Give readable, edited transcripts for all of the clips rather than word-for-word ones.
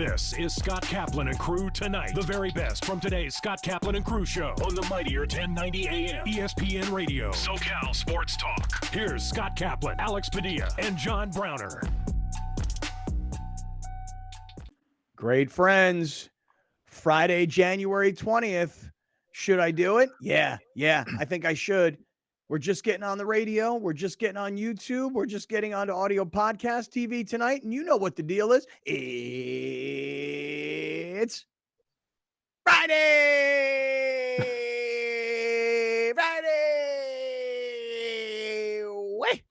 This is Scott Kaplan and Crew Tonight. The very best from today's Scott Kaplan and Crew show on the mightier 1090 AM ESPN Radio. SoCal Sports Talk. Here's Scott Kaplan, Alex Padilla, and John Browner. Great friends. Friday, January 20th. Should I do it? Yeah, I think I should. We're just getting on the radio. We're just getting on YouTube. We're just getting onto audio podcast TV tonight. And you know what the deal is. It's Friday. Way.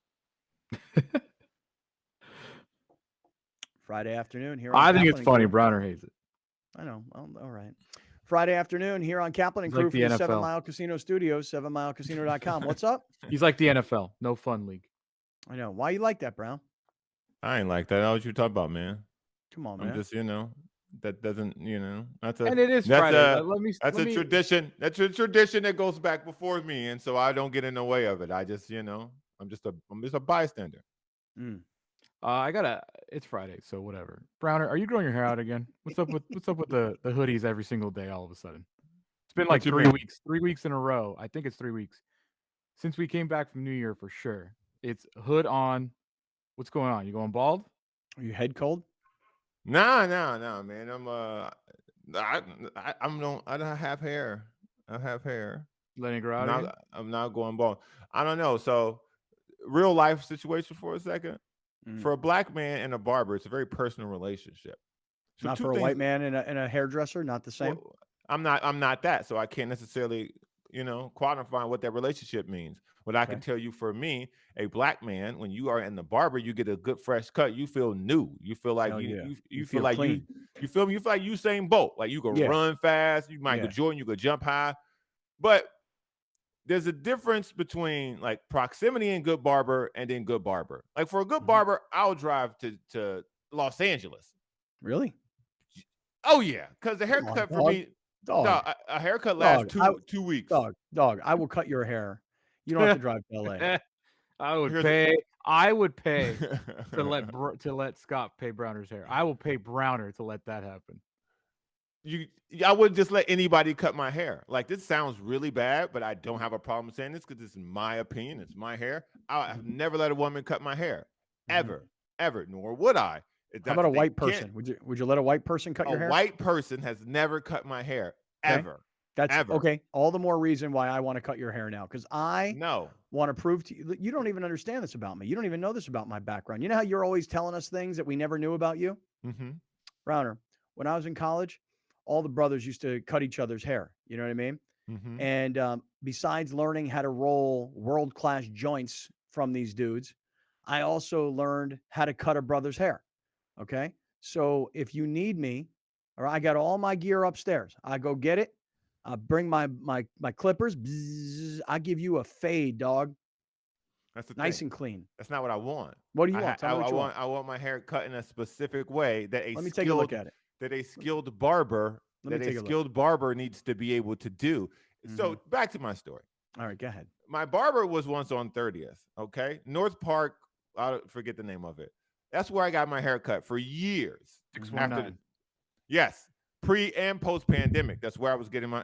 Friday afternoon here on I think Kaplan it's funny. and Crew. Browner hates it. I know. Well, all right. Friday afternoon here on Kaplan and He's Crew like from the the NFL. 7 Mile Casino Studios, 7milecasino.com. What's up? He's like the NFL. No fun league. I know. Why you like that, Brown? I ain't like that. That's what you talk about, man. Come on, man. I'm just, that doesn't, that's a And it is that's Friday. a- Let me a tradition. That's a tradition that goes back before me, and so I don't get in the way of it. I just, I'm just a bystander. It's Friday, so whatever. Browner, are you growing your hair out again? What's up with the hoodies every single day all of a sudden? It's been like What you 3 mean? weeks. 3 weeks in a row. I think it's 3 weeks. Since we came back from New Year for sure. It's hood on. What's going on? You going bald? Are you head cold? Nah, man. I don't have hair. I have hair. Letting it grow out again? I'm not going bald. I don't know. So, real life situation for a second. For a black man and a barber, it's a very personal relationship. So Not for a white man and a hairdresser, not the same. Well, I'm not that, so I can't necessarily, quantify what that relationship means. But I can tell you, for me, a black man, when you are in the barber, you get a good fresh cut. You feel new. You feel like you feel like clean. you feel me. You feel like Usain Bolt. Like you can run fast. You Michael Jordan. You could jump high. But there's a difference between like proximity and good barber and then good barber. Like for a good barber, I'll drive to Los Angeles. Really? Oh yeah, because the haircut for me, a haircut lasts two weeks. Dog, I will cut your hair. You don't have to drive to LA. I would pay to let Scott pay Browner's hair. I will pay Browner to let that happen. I wouldn't just let anybody cut my hair. Like, this sounds really bad, but I don't have a problem saying this because this is my opinion. It's my hair. I've never let a woman cut my hair, ever, nor would I. How about a white person? Would you let a white person cut your hair? A white person has never cut my hair, ever. That's ever. Okay. All the more reason why I want to cut your hair now, because I want to prove to you. You don't even understand this about me. You don't even know this about my background. You know how you're always telling us things that we never knew about you? Mm-hmm. Browner, when I was in college, all the brothers used to cut each other's hair. You know what I mean? Mm-hmm. And besides learning how to roll world-class joints from these dudes, I also learned how to cut a brother's hair. Okay? So if you need me, or I got all my gear upstairs, I go get it. I bring my clippers. Bzzz, I give you a fade, dog. That's the nice thing. and clean. That's not what I want. What do you want? Tell me what you want. I want my hair cut in a specific way that Let me take a look at it. That a skilled barber needs to be able to do. So back to my story. All right, go ahead. My barber was once on 30th. Okay, North Park. I forget the name of it. That's where I got my hair cut for years. 619. Yes, pre and post pandemic. That's where I was getting my.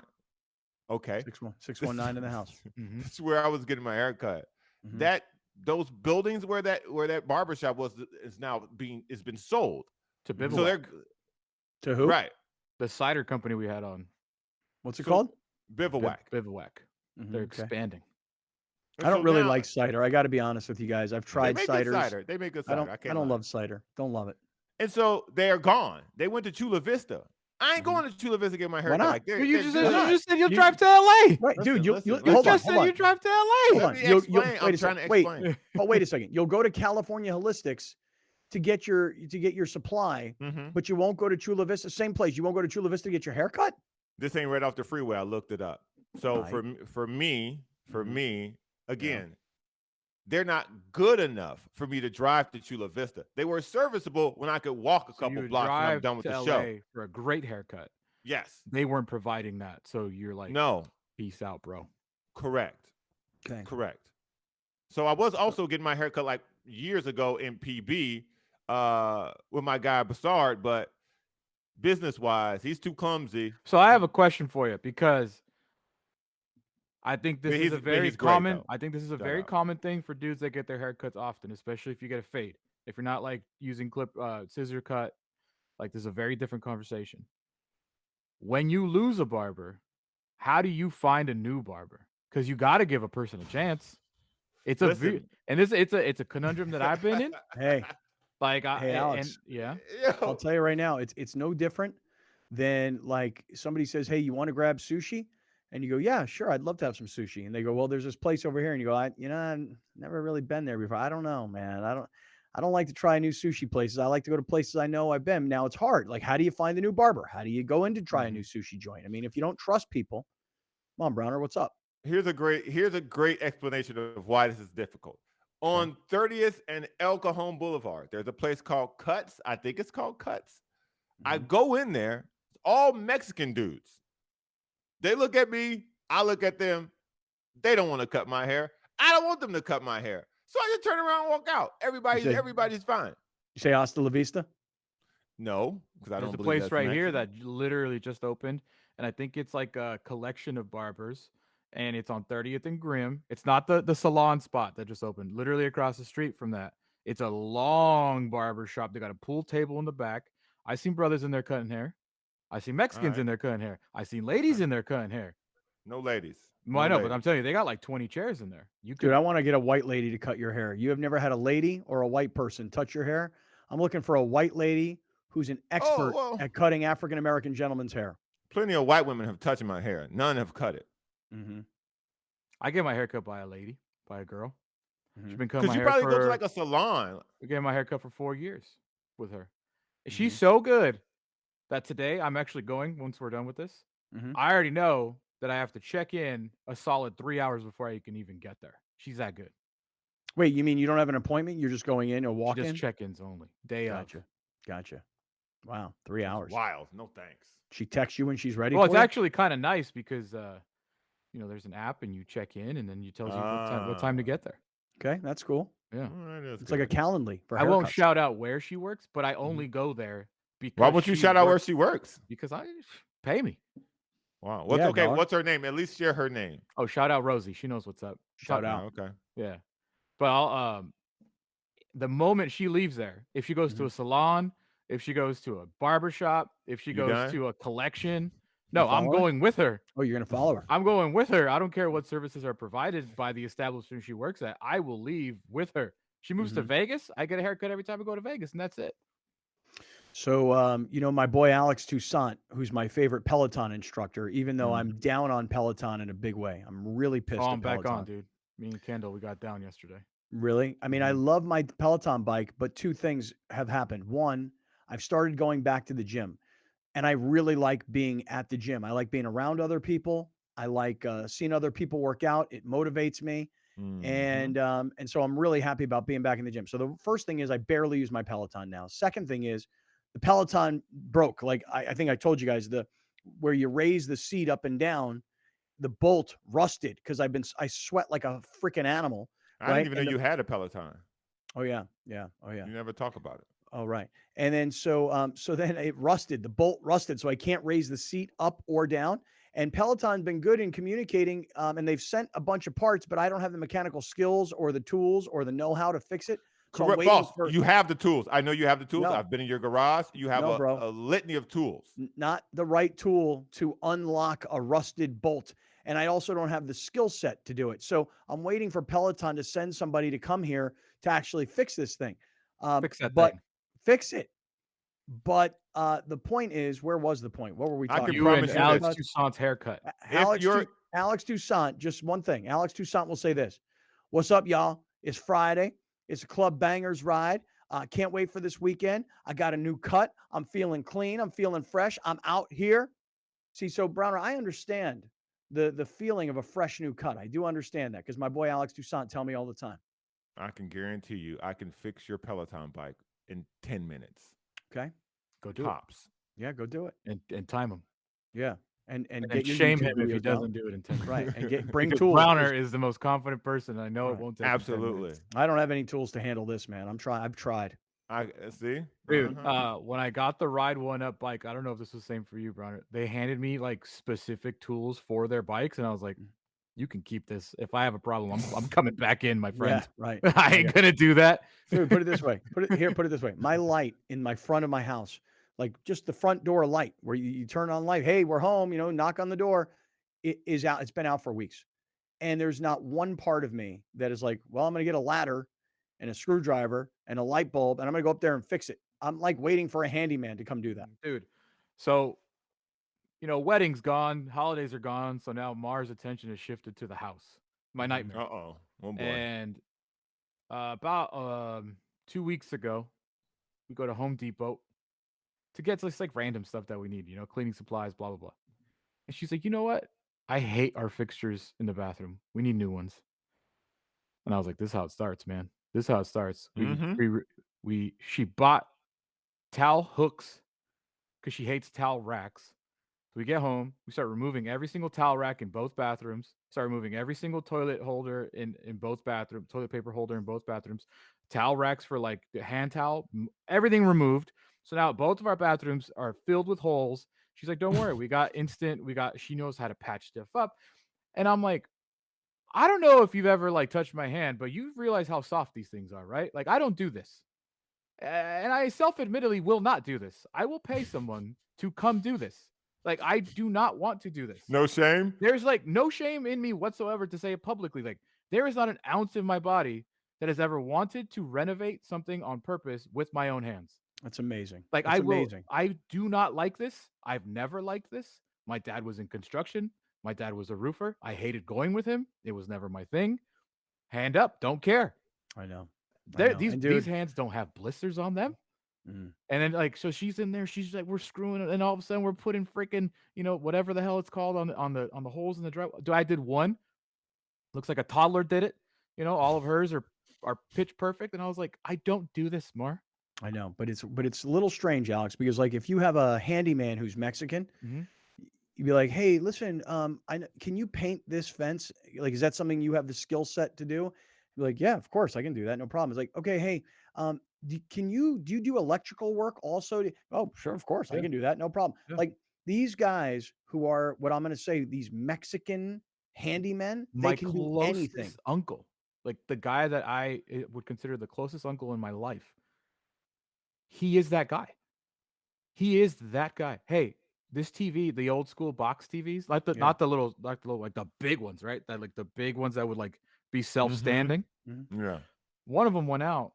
Okay. 619 in the house. That's where I was getting my hair cut. Those buildings where that barbershop was is now it's been sold to Bivouac. So they're to who? Right. The cider company we had on. What's it called? Bivouac. Bivouac. They're expanding. I don't really like cider. I got to be honest with you guys. I've tried ciders. They make good cider. I don't love cider. Don't love it. And so they are gone. They went to Chula Vista. I ain't going to Chula Vista to get my hair cut. Not? Like You just said you'll drive to LA. Right, dude. You hold just on, said you drive to LA. Hold on. I'm trying to explain. Wait a second. You'll go to California Holistics to get your supply, but you won't go to Chula Vista. Same place. You won't go to Chula Vista to get your hair cut? This ain't right off the freeway. I looked it up. So for me, again, they're not good enough for me to drive to Chula Vista. They were serviceable when I could walk a couple blocks when I'm done with the show. For a great haircut. Yes. They weren't providing that. So you're like, no. Peace out, bro. Correct. Okay. Correct. So I was also getting my haircut like years ago in PB with my guy Bassard, but business-wise. He's too clumsy. So I have a question for you because I think this is a very common. I think this is a very common thing for dudes that get their haircuts often, especially if you get a fade. If you're not like using scissor cut, like this is a very different conversation. When you lose a barber, how do you find a new barber? Because you got to give a person a chance. It's it's a conundrum that I've been in. Hey, Alex. I'll tell you right now, it's no different than like somebody says, "Hey, you want to grab sushi?" And you go, "Yeah, sure, I'd love to have some sushi." And they go, "Well, there's this place over here." And you go, I've never really been there before. I don't know, man. I don't like to try new sushi places. I like to go to places I know I've been. Now it's hard. Like, how do you find the new barber? How do you go in to try a new sushi joint? I mean, if you don't trust people, come on, Browner, what's up? Here's a great explanation of why this is difficult. On 30th and El Cajon Boulevard, there's a place called Cuts. I think it's called Cuts. I go in there, all Mexican dudes. They look at me, I look at them. They don't want to cut my hair. I don't want them to cut my hair. So I just turn around and walk out. Everybody's fine. You say hasta la vista? No, because I don't believe place that's right Mexican. here that literally just opened, and I think it's like a collection of barbers, and it's on 30th and Grimm. It's not the salon spot that just opened. Literally across the street from that, it's a long barber shop. They got a pool table in the back. I seen brothers in there cutting hair. I see Mexicans in there cutting hair. I seen ladies in there cutting hair. No ladies. Well, I know, but I'm telling you, they got like 20 chairs in there. Dude, I want to get a white lady to cut your hair. You have never had a lady or a white person touch your hair? I'm looking for a white lady who's an expert at cutting African-American gentlemen's hair. Plenty of white women have touched my hair. None have cut it. I get my hair cut by a lady, by a girl. She's been Because cutting my you hair probably go to like a salon. I get my hair cut for 4 years with her. She's so good that today I'm actually going, once we're done with this, I already know that I have to check in a solid 3 hours before I can even get there. She's that good. Wait, you mean you don't have an appointment? You're just going in or walk in? Just check-ins only. Day of. Gotcha. Wow, 3 hours. Wild. No thanks. She texts you when she's ready. Well, it's actually kind of nice because there's an app and you check in and then you tells you what time to get there. Okay, that's cool. Yeah, it's like a Calendly for haircuts. I won't shout out where she works, but I only go there because. Why won't you shout out where she works? Because pay me. Wow. What's her name? At least share her name. Oh, shout out Rosie. She knows what's up. Shout out. Okay. Yeah. But I'll the moment she leaves there, if she goes to a salon, if she goes to a barbershop, if she goes to a collection, no, I'm going with her. Oh, you're gonna follow her. I'm going with her. I don't care what services are provided by the establishment she works at. I will leave with her. She moves to Vegas. I get a haircut every time I go to Vegas, and that's it. So, my boy Alex Toussaint, who's my favorite Peloton instructor, even though I'm down on Peloton in a big way. I'm really pissed at Peloton. I'm back on, dude. Me and Kendall, we got down yesterday. Really? I mean, I love my Peloton bike, but two things have happened. One, I've started going back to the gym, and I really like being at the gym. I like being around other people. I like seeing other people work out. It motivates me. And so I'm really happy about being back in the gym. So the first thing is I barely use my Peloton now. Second thing is the Peloton broke. Like I think I told you guys, where you raise the seat up and down, the bolt rusted because I sweat like a freaking animal. I didn't even know you had a Peloton. Oh yeah. Oh yeah. You never talk about it. Oh right. And then so then it rusted. The bolt rusted, so I can't raise the seat up or down. And Peloton's been good in communicating, and they've sent a bunch of parts, but I don't have the mechanical skills or the tools or the know-how to fix it. So correct, boss. You have the tools. I know you have the tools. No. I've been in your garage. You have a litany of tools. Not the right tool to unlock a rusted bolt. And I also don't have the skill set to do it. So I'm waiting for Peloton to send somebody to come here to actually fix this thing. Fix it. But the point is, where was the point? What were we talking about? You and Alex Toussaint's haircut. Alex Toussaint, just one thing. Alex Toussaint will say this. What's up, y'all? It's Friday. It's a Club Bangers ride. Can't wait for this weekend. I got a new cut. I'm feeling clean. I'm feeling fresh. I'm out here. See, so Browner, I understand the feeling of a fresh new cut. I do understand that because my boy Alex Toussaint tell me all the time. I can guarantee you I can fix your Peloton bike in 10 minutes. Okay. Go do it. Yeah, go do it. And time him. Yeah. And get shame him if he doesn't do it in 10 minutes. Right. And bring tools. Browner is the most confident person. I know it won't take Absolutely. I don't have any tools to handle this, man. I've tried. I see. Dude, when I got the Ride One Up bike, I don't know if this was the same for you, Bronner. They handed me like specific tools for their bikes, and I was like, "You can keep this. If I have a problem, I'm coming back in, my friend." Yeah, right. I ain't gonna do that. Dude, put it this way. Put it this way. My light in my front of my house, like just the front door light where you turn on light. Hey, we're home. Knock on the door. It is out. It's been out for weeks, and there's not one part of me that is like, well, I'm gonna get a ladder and a screwdriver and a light bulb, and I'm gonna go up there and fix it. I'm like waiting for a handyman to come do that, dude. So, weddings gone, holidays are gone, so now Mars' attention is shifted to the house. My nightmare. Oh boy. And about 2 weeks ago, we go to Home Depot to get just like random stuff that we need, cleaning supplies, blah blah blah. And she's like, "You know what? I hate our fixtures in the bathroom. We need new ones." And I was like, "This is how it starts, man. This is how it starts." She bought towel hooks because she hates towel racks. So we get home, we start removing every single towel rack in both bathrooms, start removing every single toilet holder in both bathrooms, toilet paper holder in both bathrooms, towel racks for like the hand towel, everything removed. So now both of our bathrooms are filled with holes. She's like, "Don't worry, she knows how to patch stuff up." And I'm like, "I don't know if you've ever like touched my hand, but you realize how soft these things are, right? Like I don't do this. And I self-admittedly will not do this. I will pay someone to come do this. Like, I do not want to do this. No shame? There's like no shame in me whatsoever to say it publicly. Like, there is not an ounce in my body that has ever wanted to renovate something on purpose with my own hands. That's amazing. Like, I do not like this. I've never liked this. My dad was in construction. My dad was a roofer. I hated going with him. It was never my thing. Hand up, don't care. I know. These hands don't have blisters on them. And then like, so she's in there, she's like, we're screwing it, and all of a sudden we're putting freaking, whatever the hell it's called on the holes in the drive. I did one. Looks like a toddler did it. All of hers are pitch perfect. And I was like, I don't do this more. I know, but it's a little strange, Alex, because like if you have a handyman who's Mexican, you'd be like, "Hey, listen, can you paint this fence? Like, is that something you have the skill set to do?" Be like, "Yeah, of course I can do that. No problem." It's like, "Okay, hey, do you do electrical work also?" Oh, sure, of course I can do that. No problem. Yeah. Like these guys who are what I'm going to say, these Mexican handymen, they can do anything. Uncle, like the guy that I would consider the closest uncle in my life. He is that guy. He is that guy. Hey, this TV, the old school box TVs, like not the little, like the big ones, right? That like the big ones that would like be self-standing. Yeah. One of them went out.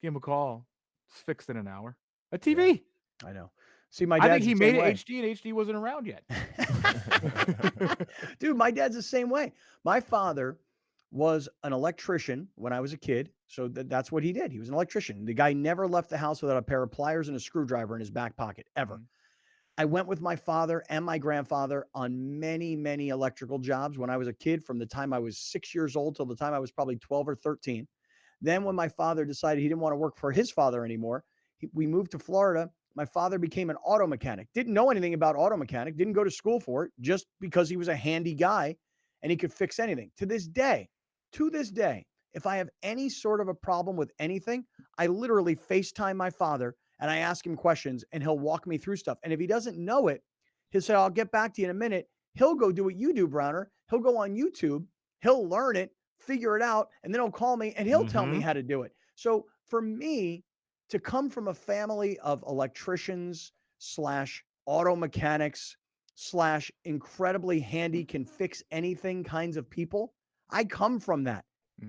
Give him a call. It's fixed in an hour. A TV. Yeah, I know. See, my dad. I think he made it HD, and HD wasn't around yet. Dude, my dad's the same way. My father was an electrician when I was a kid. So that's what he did. He was an electrician. The guy never left the house without a pair of pliers and a screwdriver in his back pocket, ever. I went with my father and my grandfather on many, many electrical jobs when I was a kid, from the time I was 6 years old till the time I was probably 12 or 13. Then when my father decided he didn't want to work for his father anymore, we moved to Florida. My father became an auto mechanic. Didn't know anything about auto mechanic, didn't go to school for it, just because he was a handy guy and he could fix anything. To this day, if I have any sort of a problem with anything, I literally FaceTime my father and I ask him questions and he'll walk me through stuff. And if he doesn't know it, he'll say, "I'll get back to you in a minute." He'll go do what you do, Browner. He'll go on YouTube, he'll learn it, figure it out, and then he'll call me and he'll tell me how to do it. So for me to come from a family of electricians / auto mechanics / incredibly handy, can fix anything kinds of people, I come from that.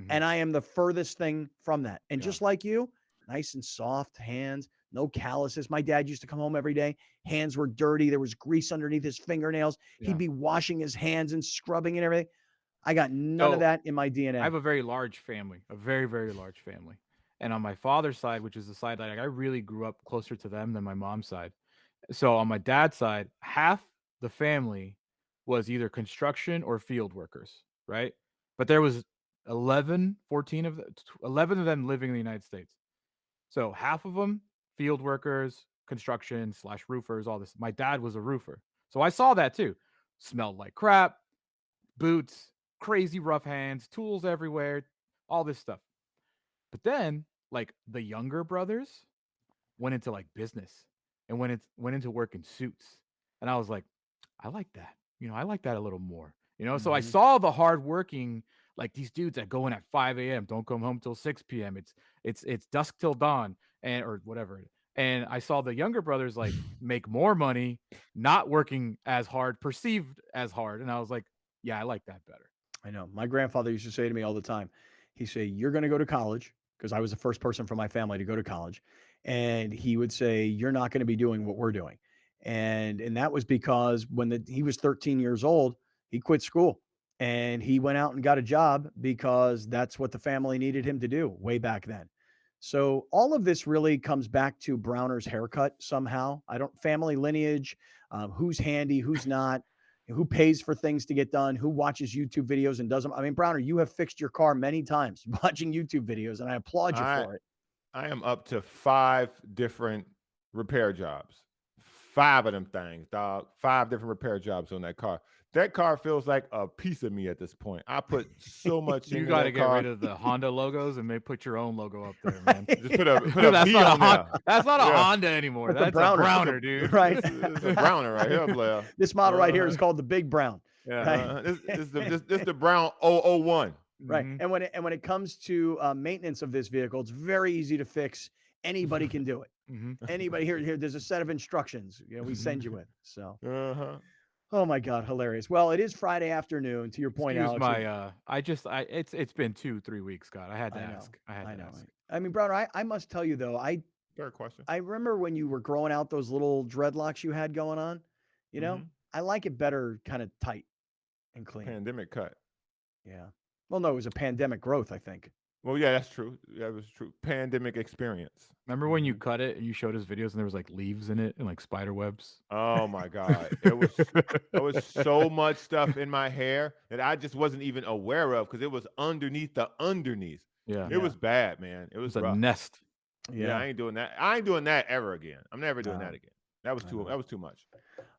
And I am the furthest thing from that. And just like you, nice and soft hands, no calluses. My dad used to come home every day. Hands were dirty. There was grease underneath his fingernails. He'd be washing his hands and scrubbing and everything. I got none of that in my DNA. I have a very large family, a very, very large family. And on my father's side, which is the side that I really grew up closer to them than my mom's side. So on my dad's side, half the family was either construction or field workers, right? But there was 11 of them living in the United States. So half of them, field workers, construction / roofers, all this. My dad was a roofer. So I saw that too. Smelled like crap, boots, crazy rough hands, tools everywhere, all this stuff. But then like the younger brothers went into like business and went into work in suits. And I was like, I like that. I like that a little more. So I saw the hardworking, like these dudes that go in at 5 a.m., don't come home till 6 p.m. It's dusk till dawn or whatever. And I saw the younger brothers like make more money, not working as hard, perceived as hard. And I was like, yeah, I like that better. I know. My grandfather used to say to me all the time, he'd say, you're going to go to college, because I was the first person from my family to go to college. And he would say, you're not going to be doing what we're doing. And that was because when he was 13 years old, he quit school and he went out and got a job because that's what the family needed him to do way back then. So all of this really comes back to Browner's haircut somehow. Family lineage, who's handy, who's not, who pays for things to get done, who watches YouTube videos and doesn't. I mean, Browner, you have fixed your car many times watching YouTube videos, and I applaud you for it. I am up to 5 different repair jobs. 5 of them things, dog. 5 different repair jobs on that car. That car feels like a piece of me at this point. I put so much you into that car. You got to get rid of the Honda logos and maybe put your own logo up there, man. Just put a B on there. That's not a Honda anymore. That's a Browner, dude. Right. It's a Browner right here, player. This model right here is called the Big Brown. Yeah. Right? This the Brown 001. Right. And when it comes to maintenance of this vehicle, it's very easy to fix. Anybody can do it. Anybody here. There's a set of instructions. We send you with. So. Oh my God, hilarious. Well, it is Friday afternoon. To your point, Alex. It's been 2-3 weeks, Scott. I had to ask. I know. I mean, brother, I must tell you though, Fair question. I remember when you were growing out those little dreadlocks you had going on. I like it better, kind of tight and clean. Pandemic cut. Yeah. Well, no, it was a pandemic growth, I think. Well, yeah, that's true. That was true. Pandemic experience. Remember when you cut it and you showed us videos and there was like leaves in it and like spider webs? Oh my God. There was so much stuff in my hair that I just wasn't even aware of because it was underneath the underneath. Yeah. It was bad, man. It was rough. A nest. Yeah, I ain't doing that. I ain't doing that ever again. I'm never doing that again. That was too much.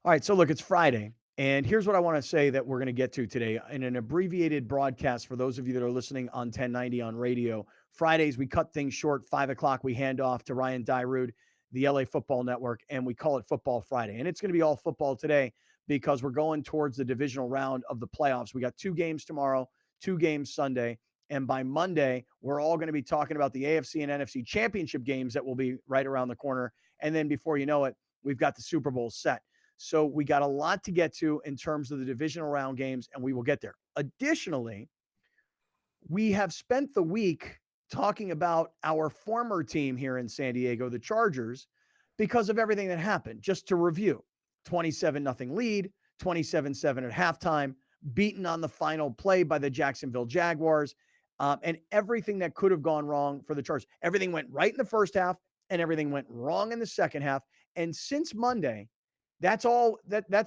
All right, so look, it's Friday. And here's what I want to say that we're going to get to today in an abbreviated broadcast for those of you that are listening on 1090 on radio. Fridays, we cut things short. 5 o'clock, we hand off to Ryan Dyrud, the LA Football Network, and we call it Football Friday. And it's going to be all football today because we're going towards the divisional round of the playoffs. We got 2 games tomorrow, 2 games Sunday. And by Monday, we're all going to be talking about the AFC and NFC championship games that will be right around the corner. And then before you know it, we've got the Super Bowl set. So we got a lot to get to in terms of the divisional round games, and we will get there. Additionally, we have spent the week talking about our former team here in San Diego, the Chargers, because of everything that happened. Just to review, 27-0 lead, 27-7 at halftime, beaten on the final play by the Jacksonville Jaguars, and everything that could have gone wrong for the Chargers. Everything went right in the first half, and everything went wrong in the second half. And since Monday, that's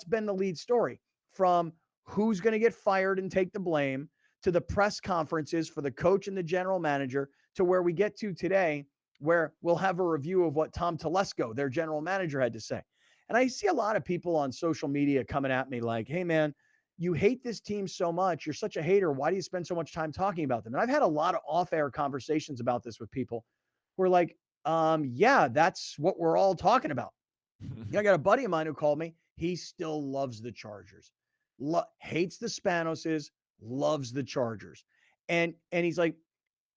been the lead story, from who's going to get fired and take the blame to the press conferences for the coach and the general manager to where we get to today, where we'll have a review of what Tom Telesco, their general manager, had to say. And I see a lot of people on social media coming at me like, hey, man, you hate this team so much. You're such a hater. Why do you spend so much time talking about them? And I've had a lot of off-air conversations about this with people who are like, yeah, that's what we're all talking about. I got a buddy of mine who called me. He still loves the Chargers, hates the Spanoses, loves the Chargers. And he's like,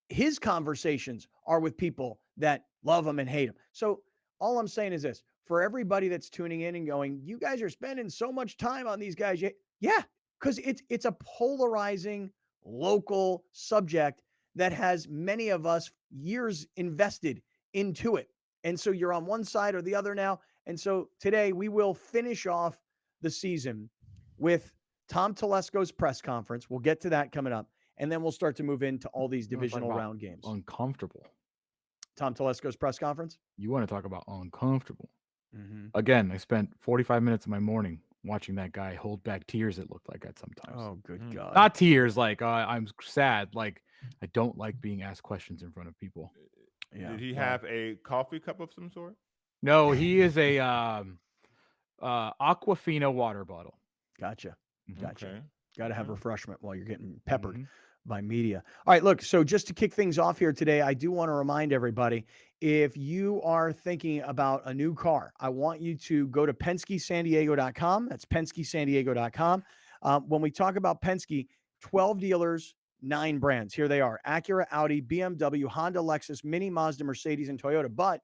his conversations are with people that love him and hate him. So all I'm saying is this, for everybody that's tuning in and going, you guys are spending so much time on these guys. Yeah, because it's a polarizing local subject that has many of us years invested into it. And so you're on one side or the other now. And so today we will finish off the season with Tom Telesco's press conference. We'll get to that coming up. And then we'll start to move into all these divisional round games. Uncomfortable. Tom Telesco's press conference? You want to talk about uncomfortable. Again, I spent 45 minutes of my morning watching that guy hold back tears, it looked like at sometimes. Oh, good God. Not tears like I'm sad. Like, I don't like being asked questions in front of people. Yeah. Did he have a coffee cup of some sort? No, he is a Aquafina water bottle. Gotcha. Okay. Got to have refreshment while you're getting peppered. by media. All right, look, so just to kick things off here today, I do want to remind everybody, if you are thinking about a new car, I want you to go to PenskeSanDiego.com. That's PenskeSanDiego.com. When we talk about Penske, 12 dealers, 9 brands. Here they are: Acura, Audi, BMW, Honda, Lexus, Mini, Mazda, Mercedes, and Toyota. But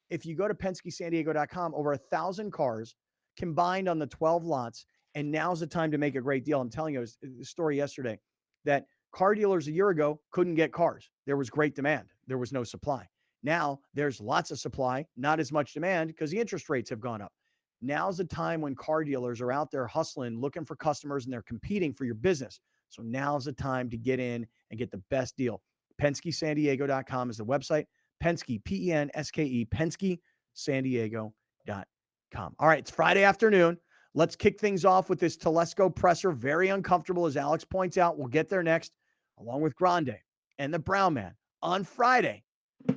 if you go to PenskeSanDiego.com, over 1,000 cars combined on the 12 lots, and now's the time to make a great deal. I'm telling you, the story yesterday that car dealers a year ago couldn't get cars. There was great demand. There was no supply. Now there's lots of supply, not as much demand because the interest rates have gone up. Now's the time when car dealers are out there hustling, looking for customers, and they're competing for your business. So now's the time to get in and get the best deal. PenskeSanDiego.com is the website. Penske, P-E-N-S-K-E, PenskeSanDiego.com. All right, it's Friday afternoon. Let's kick things off with this Telesco presser. Very uncomfortable, as Alex points out. We'll get there next, along with Grande and the Brown Man on Friday.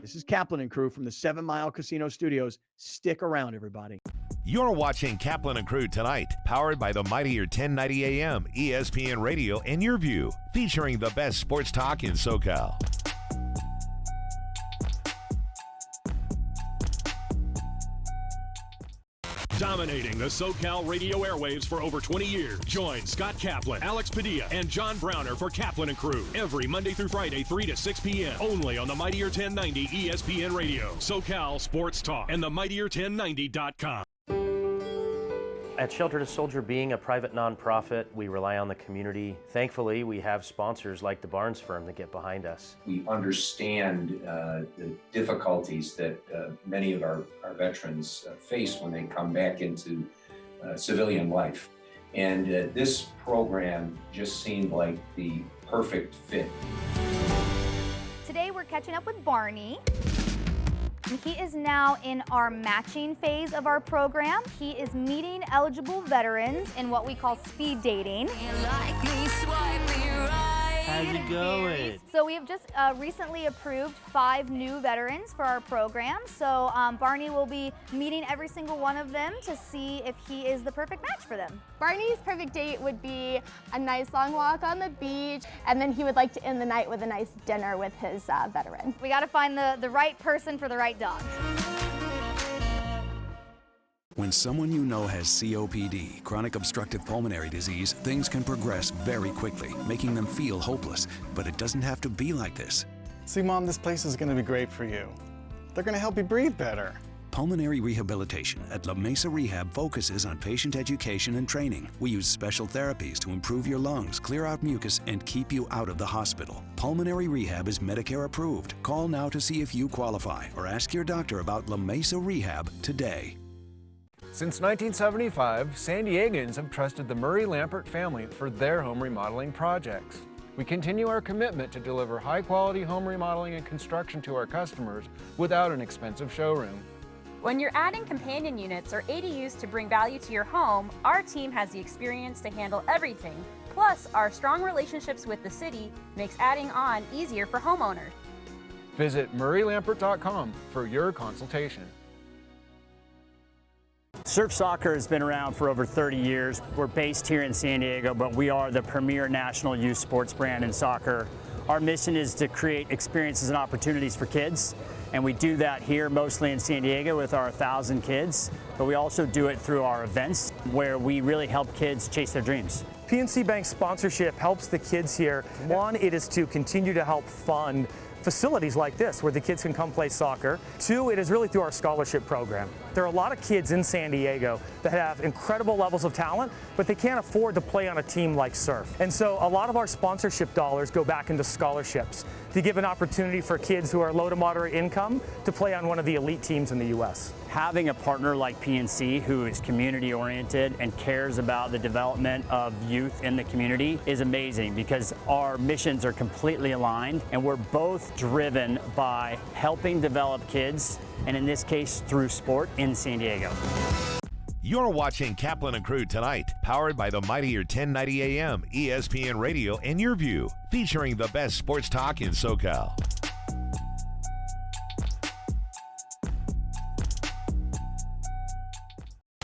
This is Kaplan and Crew from the 7 Mile Casino Studios. Stick around, everybody. You're watching Kaplan and Crew Tonight, powered by the mightier 1090 AM, ESPN Radio, and Your View, featuring the best sports talk in SoCal. Dominating the SoCal radio airwaves for over 20 years. Join Scott Kaplan, Alex Padilla, and John Browner for Kaplan and Crew every Monday through Friday, 3 to 6 p.m. Only on the mightier 1090 ESPN Radio, SoCal Sports Talk, and the mightier1090.com. At Shelter to Soldier, being a private nonprofit, we rely on the community. Thankfully, we have sponsors like the Barnes firm that get behind us. We understand the difficulties that many of our veterans face when they come back into civilian life. And this program just seemed like the perfect fit. Today we're catching up with Barney. He is now in our matching phase of our program. He is meeting eligible veterans in what we call speed dating. How's it going? So we have just recently approved 5 new veterans for our program. So Barney will be meeting every single one of them to see if he is the perfect match for them. Barney's perfect date would be a nice long walk on the beach, and then he would like to end the night with a nice dinner with his veteran. We got to find the right person for the right dog. When someone you know has COPD, chronic obstructive pulmonary disease, things can progress very quickly, making them feel hopeless. But it doesn't have to be like this. See, Mom, this place is going to be great for you. They're going to help you breathe better. Pulmonary rehabilitation at La Mesa Rehab focuses on patient education and training. We use special therapies to improve your lungs, clear out mucus, and keep you out of the hospital. Pulmonary rehab is Medicare approved. Call now to see if you qualify or ask your doctor about La Mesa Rehab today. Since 1975, San Diegans have trusted the Murray-Lampert family for their home remodeling projects. We continue our commitment to deliver high-quality home remodeling and construction to our customers without an expensive showroom. When you're adding companion units or ADUs to bring value to your home, our team has the experience to handle everything. Plus, our strong relationships with the city makes adding on easier for homeowners. Visit murraylampert.com for your consultation. Surf Soccer has been around for over 30 years. We're based here in San Diego, but we are the premier national youth sports brand in soccer. Our mission is to create experiences and opportunities for kids, and we do that here mostly in San Diego with our 1,000 kids, but we also do it through our events where we really help kids chase their dreams. PNC Bank's sponsorship helps the kids here. One, it is to continue to help fund facilities like this where the kids can come play soccer. 2, it is really through our scholarship program. There are a lot of kids in San Diego that have incredible levels of talent, but they can't afford to play on a team like Surf. And so a lot of our sponsorship dollars go back into scholarships to give an opportunity for kids who are low to moderate income to play on one of the elite teams in the U.S. Having a partner like PNC who is community oriented and cares about the development of youth in the community is amazing, because our missions are completely aligned and we're both driven by helping develop kids, and in this case through sport in San Diego. You're watching Kaplan and Crew Tonight, powered by the mightier 1090 AM, ESPN Radio, and Your View, featuring the best sports talk in SoCal.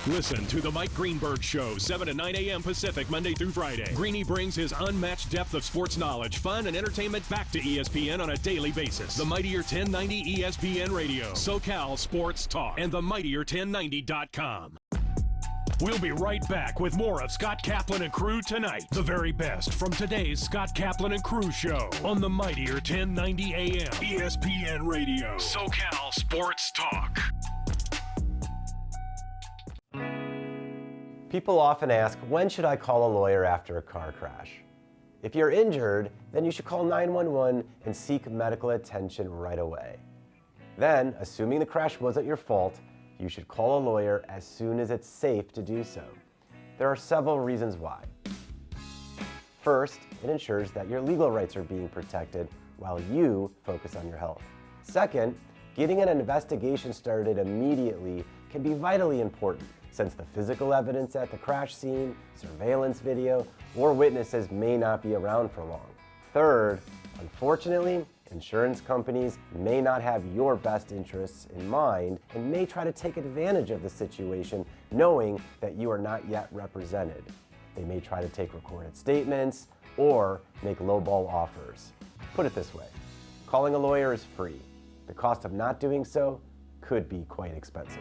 Listen to The Mike Greenberg Show, 7 to 9 a.m. Pacific, Monday through Friday. Greeny brings his unmatched depth of sports knowledge, fun, and entertainment back to ESPN on a daily basis. The Mightier 1090 ESPN Radio, SoCal Sports Talk, and themightier1090.com. We'll be right back with more of Scott Kaplan and Crew Tonight. The very best from today's Scott Kaplan and Crew Show on the Mightier 1090 AM, ESPN Radio, SoCal Sports Talk. People often ask, when should I call a lawyer after a car crash? If you're injured, then you should call 911 and seek medical attention right away. Then, assuming the crash wasn't your fault, you should call a lawyer as soon as it's safe to do so. There are several reasons why. First, it ensures that your legal rights are being protected while you focus on your health. Second, getting an investigation started immediately can be vitally important, since the physical evidence at the crash scene, surveillance video, or witnesses may not be around for long. Third, unfortunately, insurance companies may not have your best interests in mind and may try to take advantage of the situation knowing that you are not yet represented. They may try to take recorded statements or make lowball offers. Put it this way, calling a lawyer is free. The cost of not doing so could be quite expensive.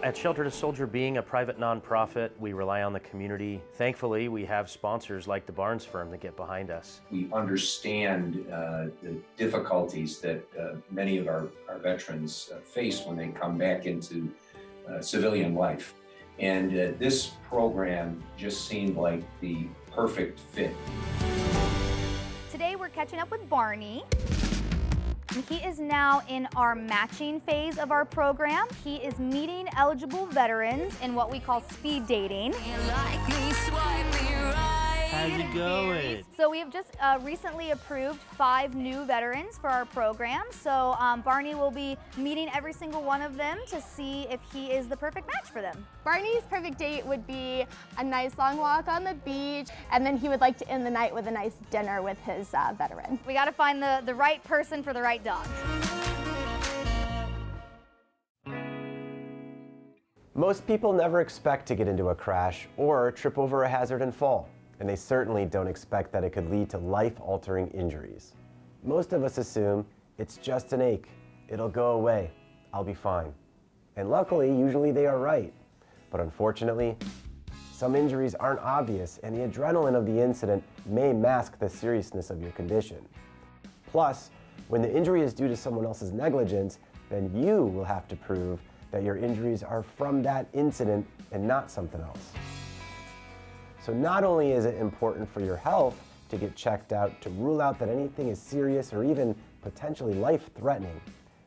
At Shelter to Soldier, being a private nonprofit, we rely on the community. Thankfully, we have sponsors like the Barnes firm that get behind us. We understand the difficulties that many of our veterans face when they come back into civilian life. And this program just seemed like the perfect fit. Today we're catching up with Barney. He is now in our matching phase of our program. He is meeting eligible veterans in what we call speed dating. How's it going? So we have just recently approved 5 new veterans for our program. So Barney will be meeting every single one of them to see if he is the perfect match for them. Barney's perfect date would be a nice long walk on the beach, and then he would like to end the night with a nice dinner with his veteran. We got to find the right person for the right dog. Most people never expect to get into a crash or trip over a hazard and fall, and they certainly don't expect that it could lead to life-altering injuries. Most of us assume it's just an ache. It'll go away. I'll be fine. And luckily, usually they are right. But unfortunately, some injuries aren't obvious, and the adrenaline of the incident may mask the seriousness of your condition. Plus, when the injury is due to someone else's negligence, then you will have to prove that your injuries are from that incident and not something else. So not only is it important for your health to get checked out to rule out that anything is serious or even potentially life-threatening,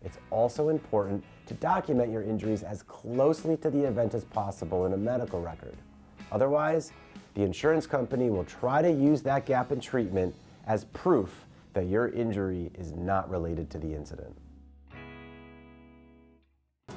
it's also important to document your injuries as closely to the event as possible in a medical record. Otherwise, the insurance company will try to use that gap in treatment as proof that your injury is not related to the incident.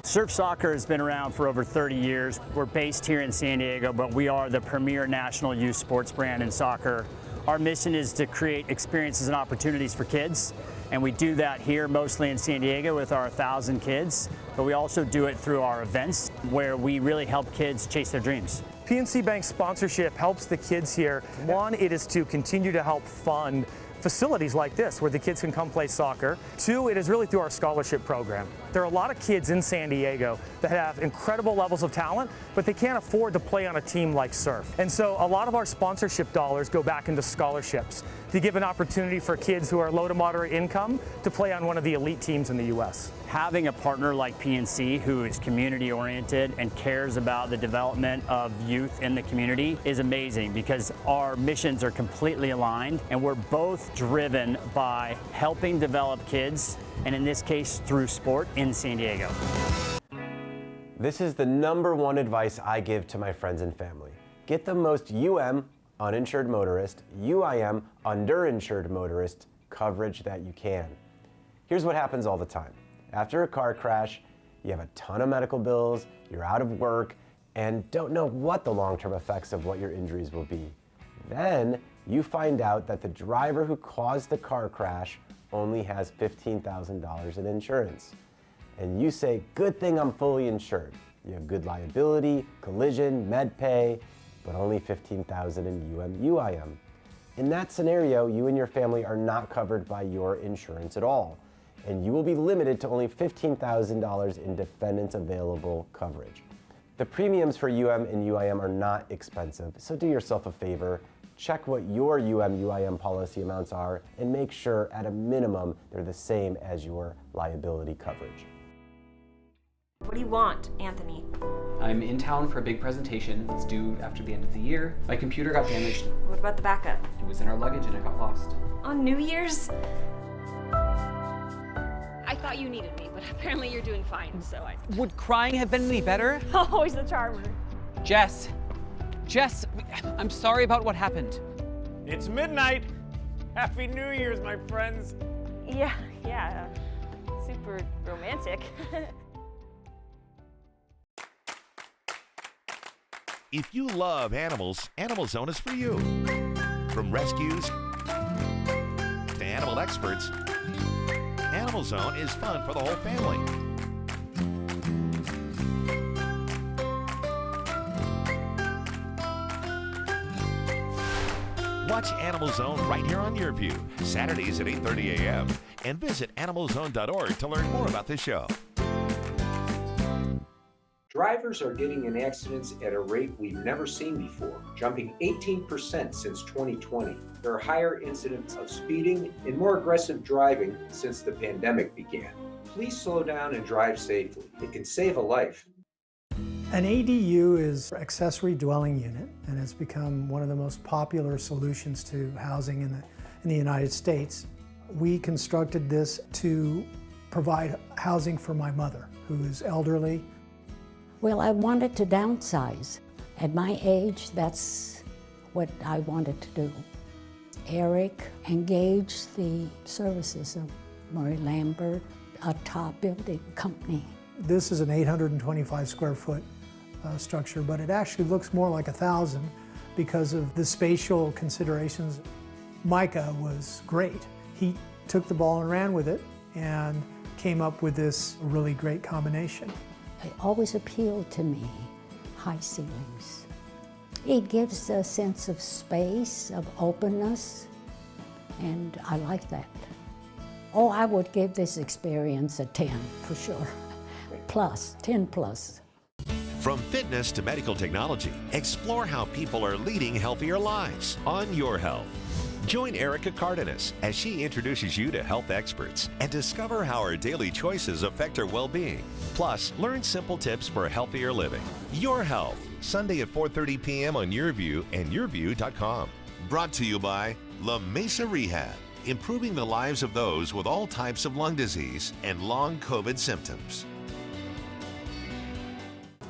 Surf soccer has been around for over 30 years. We're based here in San Diego, but we are the premier national youth sports brand in soccer. Our mission is to create experiences and opportunities for kids, and we do that here mostly in San Diego with our 1,000 kids, but we also do it through our events where we really help kids chase their dreams. PNC Bank's sponsorship helps the kids here. One, it is to continue to help fund facilities like this where the kids can come play soccer. Two, it is really through our scholarship program. There are a lot of kids in San Diego that have incredible levels of talent, but they can't afford to play on a team like Surf. And so a lot of our sponsorship dollars go back into scholarships to give an opportunity for kids who are low to moderate income to play on one of the elite teams in the U.S. Having a partner like PNC who is community oriented and cares about the development of youth in the community is amazing, because our missions are completely aligned and we're both driven by helping develop kids, and in this case through sport in San Diego. This is the #1 advice I give to my friends and family. Get the most UM, uninsured motorist, UIM, underinsured motorist coverage that you can. Here's what happens all the time. After a car crash, you have a ton of medical bills, you're out of work, and don't know what the long-term effects of what your injuries will be. Then you find out that the driver who caused the car crash only has $15,000 in insurance. and you say, good thing I'm fully insured. You have good liability, collision, med pay, but only $15,000 in UM/UIM. In that scenario, you and your family are not covered by your insurance at all, and you will be limited to only $15,000 in defendants available coverage. The premiums for UM and UIM are not expensive, so do yourself a favor, check what your UM/UIM policy amounts are, and make sure at a minimum they're the same as your liability coverage. What do you want, Anthony? I'm in town for a big presentation that's due after the end of the year. My computer got damaged. What about the backup? It was in our luggage and it got lost. On New Year's? I thought you needed me, but apparently you're doing fine, so I... Would crying have been any better? Always the charmer. Jess, I'm sorry about what happened. It's midnight. Happy New Year's, my friends. Yeah, super romantic. If you love animals, Animal Zone is for you. From rescues to animal experts, Animal Zone is fun for the whole family. Watch Animal Zone right here on YourView, Saturdays at 8:30 a.m. and visit animalzone.org to learn more about the show. Drivers are getting in accidents at a rate we've never seen before, jumping 18% since 2020. There are higher incidents of speeding and more aggressive driving since the pandemic began. Please slow down and drive safely. It can save a life. An ADU is an accessory dwelling unit, and it's become one of the most popular solutions to housing in the United States. We constructed this to provide housing for my mother, who is elderly. Well, I wanted to downsize. At my age, that's what I wanted to do. Eric engaged the services of Murray Lambert, a top building company. This is an 825 square foot structure, but it actually looks more like 1,000 because of the spatial considerations. Micah was great. He took the ball and ran with it and came up with this really great combination. It always appealed to me, high ceilings. It gives a sense of space, of openness, and I like that. Oh, I would give this experience a 10 for sure. Plus, 10 plus. From fitness to medical technology, explore how people are leading healthier lives on Your Health. Join Erica Cardenas as she introduces you to health experts and discover how our daily choices affect our well-being. Plus, learn simple tips for healthier living. Your Health, Sunday at 4:30 p.m. on YourView and YourView.com. Brought to you by La Mesa Rehab, improving the lives of those with all types of lung disease and long COVID symptoms.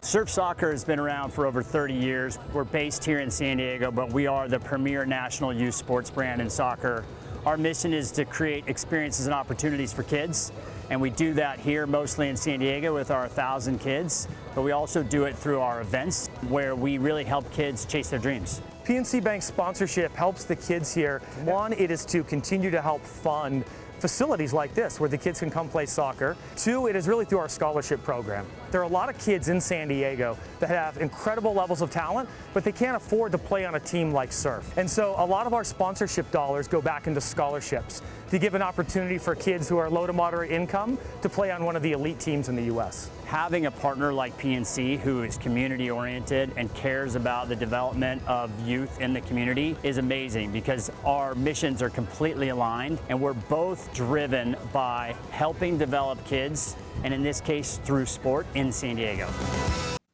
Surf soccer has been around for over 30 years. We're based here in San Diego, but we are the premier national youth sports brand in soccer. Our mission is to create experiences and opportunities for kids, and we do that here mostly in San Diego with our 1,000 kids, but we also do it through our events where we really help kids chase their dreams. PNC Bank's sponsorship helps the kids here. One, it is to continue to help fund facilities like this where the kids can come play soccer. Two, it is really through our scholarship program. There are a lot of kids in San Diego that have incredible levels of talent, but they can't afford to play on a team like Surf. And so a lot of our sponsorship dollars go back into scholarships to give an opportunity for kids who are low to moderate income to play on one of the elite teams in the U.S. Having a partner like PNC who is community oriented and cares about the development of youth in the community is amazing because our missions are completely aligned and we're both driven by helping develop kids, and in this case through sport in San Diego.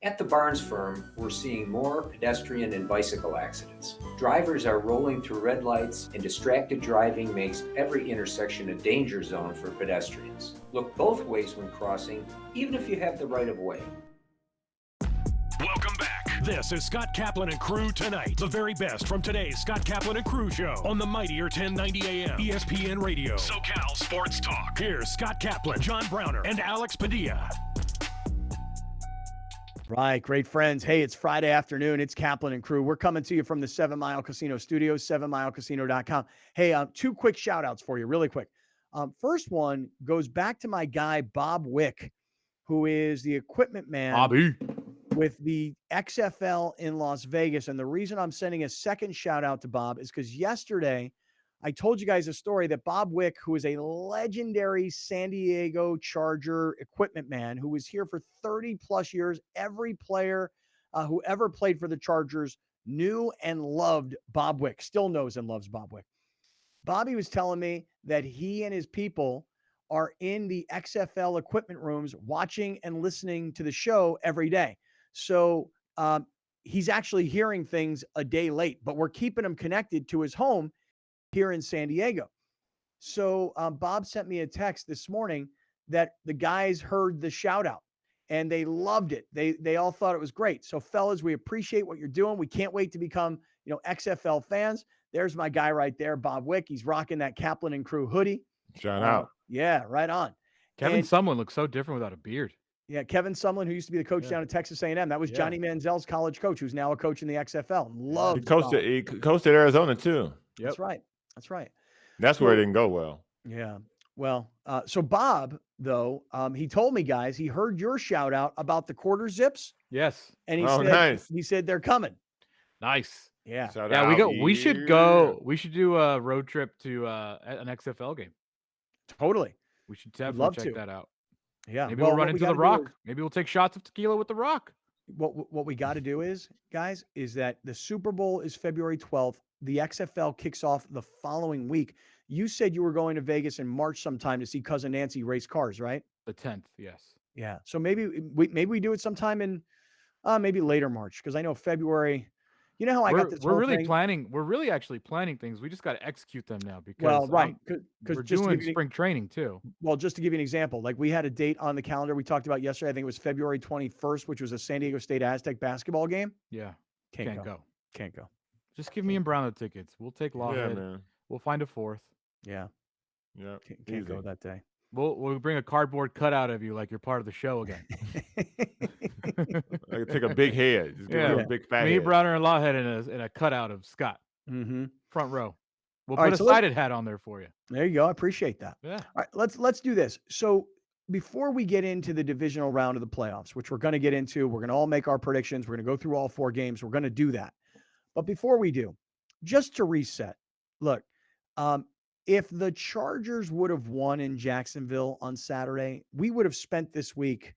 At the Barnes firm, we're seeing more pedestrian and bicycle accidents. Drivers are rolling through red lights, and distracted driving makes every intersection a danger zone for pedestrians. Look both ways when crossing, even if you have the right of way. Welcome back. This is Scott Kaplan and Crew Tonight. The very best from today's Scott Kaplan and Crew show on the mightier 1090 AM ESPN Radio. SoCal Sports Talk. Here's Scott Kaplan, John Browner, and Alex Padilla. Right, great friends. Hey, it's Friday afternoon. It's Kaplan and Crew. We're coming to you from the 7 Mile Casino Studios, 7milecasino.com. Hey, two quick shout outs for you, really quick. First one goes back to my guy, Bob Wick, who is the equipment man Bobby. with the XFL in Las Vegas. And the reason I'm sending a second shout out to Bob is because yesterday I told you guys a story that Bob Wick, who is a legendary San Diego Charger equipment man who was here for 30 plus years, every player who ever played for the Chargers knew and loved Bob Wick, still knows and loves Bob Wick. Bobby was telling me that he and his people are in the XFL equipment rooms watching and listening to the show every day. So he's actually hearing things a day late, but we're keeping him connected to his home here in San Diego. So Bob sent me a text this morning that the guys heard the shout out and they loved it. They all thought it was great. So fellas, we appreciate what you're doing. We can't wait to become, XFL fans. There's my guy right there, Bob Wick. He's rocking that Kaplan and Crew hoodie. Shout out. Yeah, right on. Kevin Sumlin looks so different without a beard. Yeah, Kevin Sumlin, who used to be the coach down at Texas A&M. That was Johnny Manziel's college coach, who's now a coach in the XFL. He coached at Arizona too. That's right. That's right. That's where it didn't go well. Yeah. Well, so Bob, though, he told me, guys, he heard your shout out about the quarter zips. Yes. And Nice. He said they're coming. Nice. Yeah. We should go. We should do a road trip to an XFL game. Totally. We should definitely check that out. Yeah. Maybe we'll run into The Rock. Maybe we'll take shots of tequila with The Rock. What we got to do is, guys, is that the Super Bowl is February 12th. The XFL kicks off the following week. You said you were going to Vegas in March sometime to see Cousin Nancy race cars, right? The 10th, yes. Yeah. So maybe we do it sometime in maybe later March, because I know February. You know how I got this we're whole really thing? planning. We're really actually planning things. We just got to execute them now because we're doing spring training too. Well, just to give you an example, like we had a date on the calendar we talked about yesterday. I think it was February 21st, which was a San Diego State Aztec basketball game. Yeah. Can't go. Can't go. Just give me and Brown the tickets. We'll take Lawhead. Yeah, man. We'll find a fourth. Yeah. Yeah. Can't go that day. We'll bring a cardboard cutout of you like you're part of the show again. I could take a big head. Just give him a big fat Me, head. Browner, and Lawhead in a cutout of Scott. Mm-hmm. Front row. We'll All put right, a so sided hat on there for you. There you go. I appreciate that. Yeah. All right, let's do this. So before we get into the divisional round of the playoffs, which we're going to get into, we're going to all make our predictions. We're going to go through all 4 games. We're going to do that. But before we do, just to reset, look, if the Chargers would have won in Jacksonville on Saturday, we would have spent this week.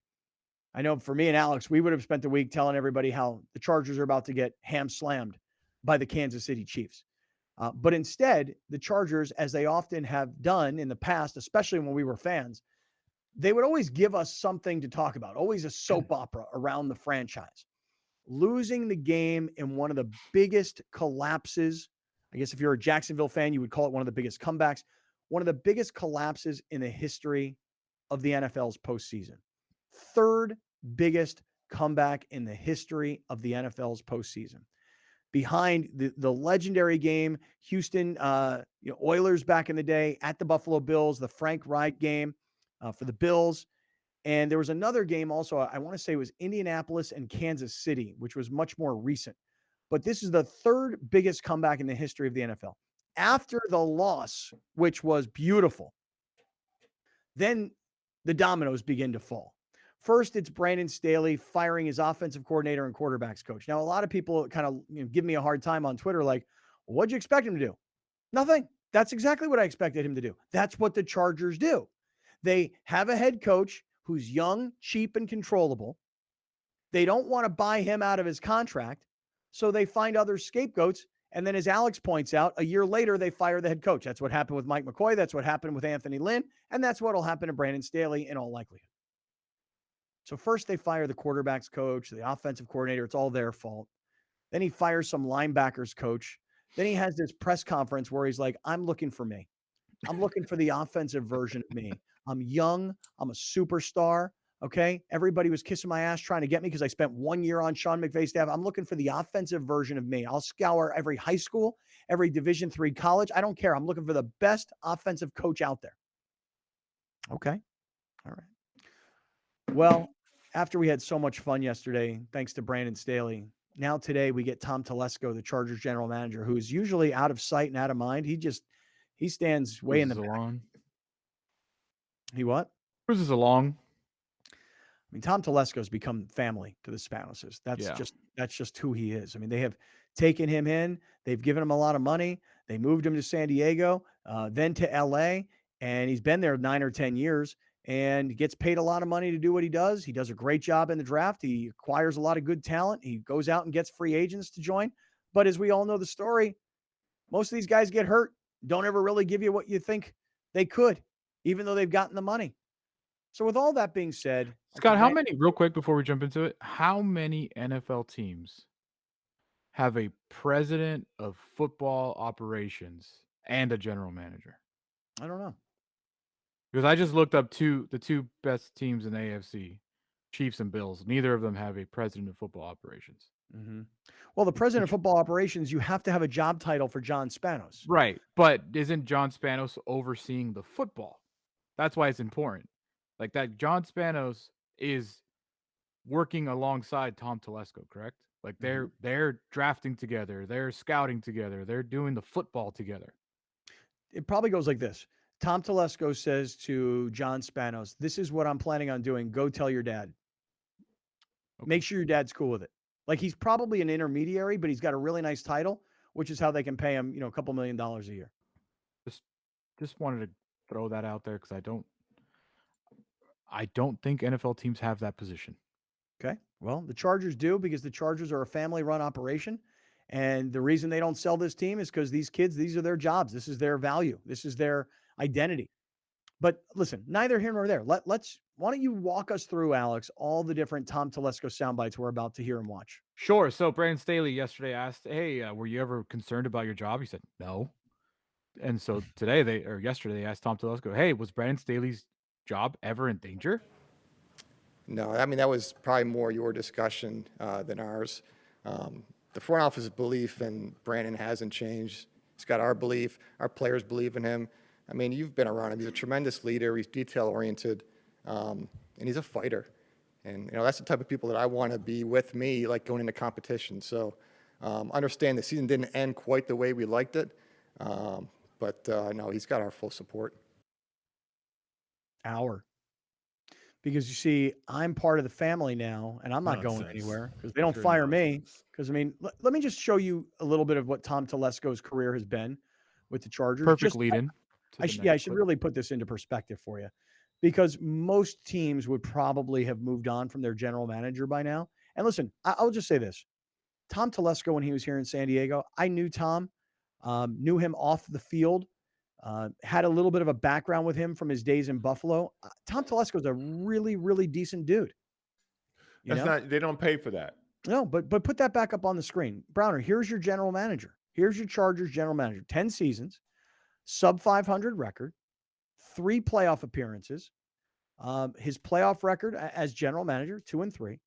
I know for me and Alex, we would have spent the week telling everybody how the Chargers are about to get ham slammed by the Kansas City Chiefs. But instead, the Chargers, as they often have done in the past, especially when we were fans, they would always give us something to talk about, always a soap opera around the franchise. Losing the game in one of the biggest collapses, I guess if you're a Jacksonville fan, you would call it one of the biggest comebacks, one of the biggest collapses in the history of the NFL's postseason. 3rd biggest comeback in the history of the NFL's postseason. Behind the legendary game, Houston Oilers back in the day at the Buffalo Bills, the Frank Reich game for the Bills. And there was another game also, I want to say it was Indianapolis and Kansas City, which was much more recent. But this is the 3rd biggest comeback in the history of the NFL. After the loss, which was beautiful, then the dominoes begin to fall. First, it's Brandon Staley firing his offensive coordinator and quarterbacks coach. Now, a lot of people kind of give me a hard time on Twitter like, well, what'd you expect him to do? Nothing. That's exactly what I expected him to do. That's what the Chargers do. They have a head coach who's young, cheap, and controllable. They don't want to buy him out of his contract, so they find other scapegoats. And then as Alex points out, a year later, they fire the head coach. That's what happened with Mike McCoy. That's what happened with Anthony Lynn. And that's what will happen to Brandon Staley in all likelihood. So first they fire the quarterbacks coach, the offensive coordinator. It's all their fault. Then he fires some linebackers coach. Then he has this press conference where he's like, I'm looking for me. I'm looking for the offensive version of me. I'm young. I'm a superstar. Okay. Everybody was kissing my ass trying to get me because I spent 1 year on Sean McVay's staff. I'm looking for the offensive version of me. I'll scour every high school, every Division III college. I don't care. I'm looking for the best offensive coach out there. Okay. All right. Well, after we had so much fun yesterday, thanks to Brandon Staley, now today we get Tom Telesco, the Chargers general manager, who is usually out of sight and out of mind. He stands way in the back. He what? Where's this along? mean, Tom Telesco's become family to the Spanoses. That's just who he is. I mean, they have taken him in. They've given him a lot of money. They moved him to San Diego, then to LA, and he's been there 9 or 10 years and gets paid a lot of money to do what he does. He does a great job in the draft. He acquires a lot of good talent. He goes out and gets free agents to join. But as we all know the story, most of these guys get hurt, don't ever really give you what you think they could, even though they've gotten the money. So with all that being said, Scott, how many, real quick before we jump into it, how many NFL teams have a president of football operations and a general manager? I don't know. Because I just looked up the two best teams in the AFC, Chiefs and Bills. Neither of them have a president of football operations. Mm-hmm. Well, the president of football operations, you have to have a job title for John Spanos. Right. But isn't John Spanos overseeing the football? That's why it's important. Like that, John Spanos is working alongside Tom Telesco, correct? Like they're drafting together, they're scouting together, they're doing the football together. It probably goes like this. Tom Telesco says to John Spanos, "This is what I'm planning on doing. Go tell your dad. Okay. Make sure your dad's cool with it." Like he's probably an intermediary, but he's got a really nice title, which is how they can pay him, a couple $1 million a year. Just wanted to throw that out there because I don't think NFL teams have that position. Okay. Well, the Chargers do because the Chargers are a family-run operation. And the reason they don't sell this team is because these kids, these are their jobs. This is their value. This is their identity. But listen, neither here nor there. Why don't you walk us through, Alex, all the different Tom Telesco sound bites we're about to hear and watch? Sure. So Brandon Staley yesterday asked, "Hey, were you ever concerned about your job?" He said, "No." And so yesterday they asked Tom Telesco, "Hey, was Brandon Staley's job ever in danger?" No, I mean, that was probably more your discussion than ours. The front office belief in Brandon hasn't changed. He's got our belief. Our players believe in him. I mean, you've been around him. He's a tremendous leader. He's detail-oriented, and he's a fighter. And, that's the type of people that I want to be with me, like going into competition. So understand the season didn't end quite the way we liked it, but no, he's got our full support. Because you see, I'm part of the family now, and I'm not going anywhere because they don't fire me. Because, I mean, let me just show you a little bit of what Tom Telesco's career has been with the Chargers. Perfect lead-in. I should really put this into perspective for you because most teams would probably have moved on from their general manager by now. And listen, I'll just say this. Tom Telesco, when he was here in San Diego, I knew Tom, knew him off the field. Had a little bit of a background with him from his days in Buffalo. Tom Telesco is a really, really decent dude. They don't pay for that. No, but put that back up on the screen. Browner, here's your general manager. Here's your Chargers general manager. 10 seasons, sub 500 record, 3 playoff appearances. His playoff record as general manager, 2-3,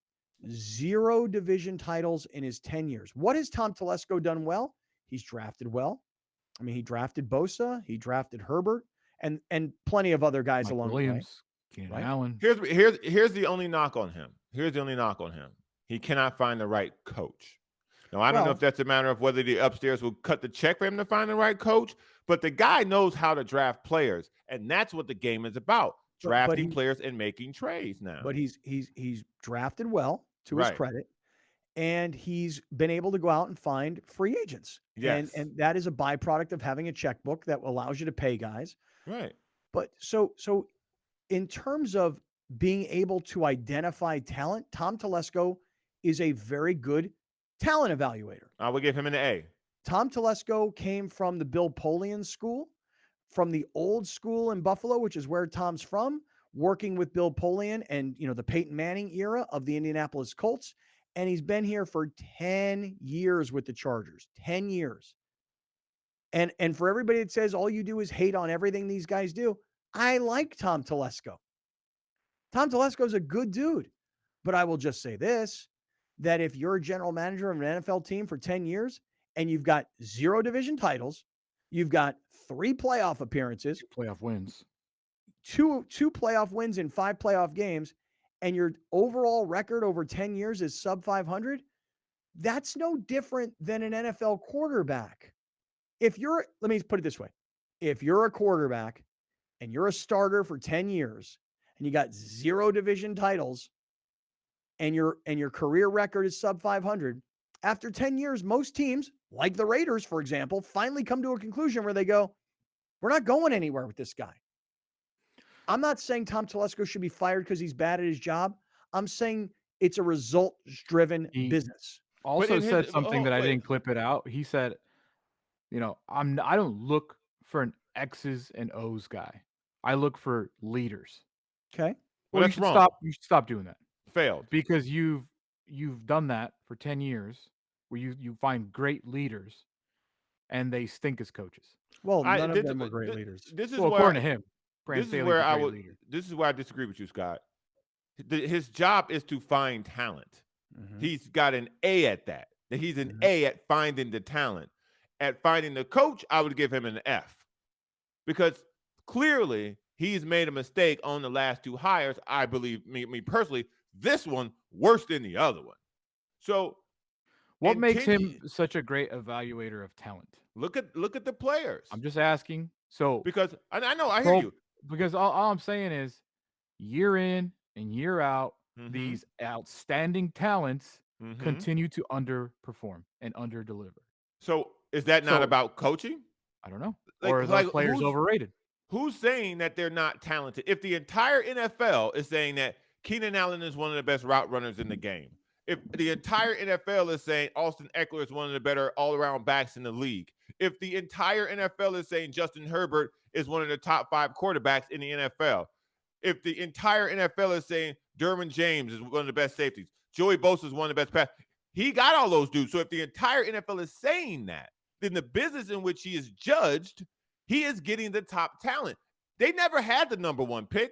0 division titles in his 10 years. What has Tom Telesco done well? He's drafted well. I mean, he drafted Bosa, he drafted Herbert, and plenty of other guys along Williams, the way. Keenan Allen. Here's the only knock on him. He cannot find the right coach. Now, I don't know if that's a matter of whether the upstairs will cut the check for him to find the right coach, but the guy knows how to draft players, and that's what the game is about, drafting players and making trades now. But he's drafted well, to his credit. And he's been able to go out and find free agents. Yes. And that is a byproduct of having a checkbook that allows you to pay guys. Right. But so in terms of being able to identify talent, Tom Telesco is a very good talent evaluator. I would give him an A. Tom Telesco came from the Bill Polian school, from the old school in Buffalo, which is where Tom's from, working with Bill Polian and, the Peyton Manning era of the Indianapolis Colts. And he's been here for 10 years with the Chargers, 10 years. And for everybody that says all you do is hate on everything these guys do, I like Tom Telesco. Tom Telesco is a good dude. But I will just say this, that if you're a general manager of an NFL team for 10 years and you've got 0 division titles, you've got 3 playoff appearances, 2 playoff wins, 2 playoff wins in 5 playoff games, and your overall record over 10 years is sub 500, that's no different than an NFL quarterback. Let me put it this way. If you're a quarterback and you're a starter for 10 years and you got 0 division titles and your career record is sub 500, after 10 years, most teams, like the Raiders, for example, finally come to a conclusion where they go, we're not going anywhere with this guy. I'm not saying Tom Telesco should be fired because he's bad at his job. I'm saying it's a results-driven business. Also said something that I didn't clip it out. He said, I don't look for an X's and O's guy. I look for leaders. Okay. Well, that's wrong. You should stop doing that. Failed. Because you've done that for 10 years where you find great leaders and they stink as coaches. Well, none of them were great leaders. This is according to him. This is where this is where I disagree with you, Scott. His job is to find talent. Mm-hmm. He's got an A at that. He's an A at finding the talent. At finding the coach, I would give him an F. Because clearly he's made a mistake on the last two hires. I believe, me personally, this one worse than the other one. So what makes him such a great evaluator of talent? Look at the players. I'm just asking. So because I know I hear you. Because all I'm saying is year in and year out, these outstanding talents continue to underperform and underdeliver. So is that not about coaching? I don't know. Or are those players overrated? Who's saying that they're not talented? If the entire NFL is saying that Keenan Allen is one of the best route runners in the game, if the entire NFL is saying Austin Eckler is one of the better all-around backs in the league, if the entire NFL is saying Justin Herbert is one of the top 5 quarterbacks in the NFL, if the entire NFL is saying Derwin James is one of the best safeties, Joey Bosa is one of the best pass, he got all those dudes. So if the entire NFL is saying that, then the business in which he is judged, he is getting the top talent. They never had the number 1 pick.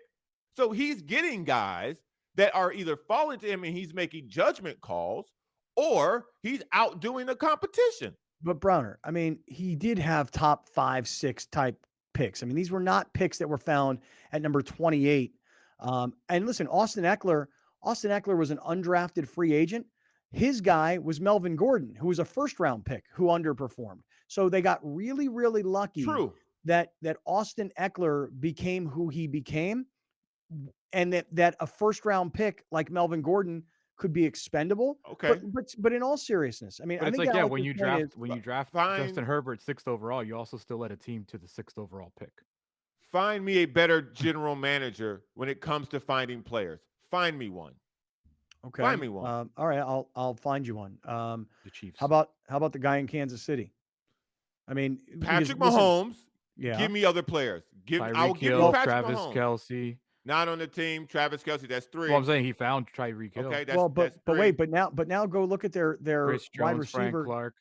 So he's getting guys that are either falling to him and he's making judgment calls, or he's outdoing the competition. But Browner, I mean, he did have top 5, 6 type picks. I mean, these were not picks that were found at number 28. And listen, Austin Eckler was an undrafted free agent. His guy was Melvin Gordon, who was a first-round pick who underperformed. So they got really, really lucky that Austin Eckler became who he became, and that a first-round pick like Melvin Gordon could be expendable. Okay. But in all seriousness, I mean, But I it's think like, when you draft Justin Herbert 6th overall, you also still led a team to the 6th overall pick. Find me a better general manager when it comes to finding players. Find me one. Okay. Find me one. All right, I'll find you one. The Chiefs. How about the guy in Kansas City? I mean, Patrick Mahomes. Yeah. Give me other players. I will give you Patrick Travis Kelce. Not on the team. Travis Kelce. That's 3. Well, I'm saying he found Tyreek Hill. Okay. That's, well, but wait, but now go look at their Chris wide Jones, receiver. Frank Clark.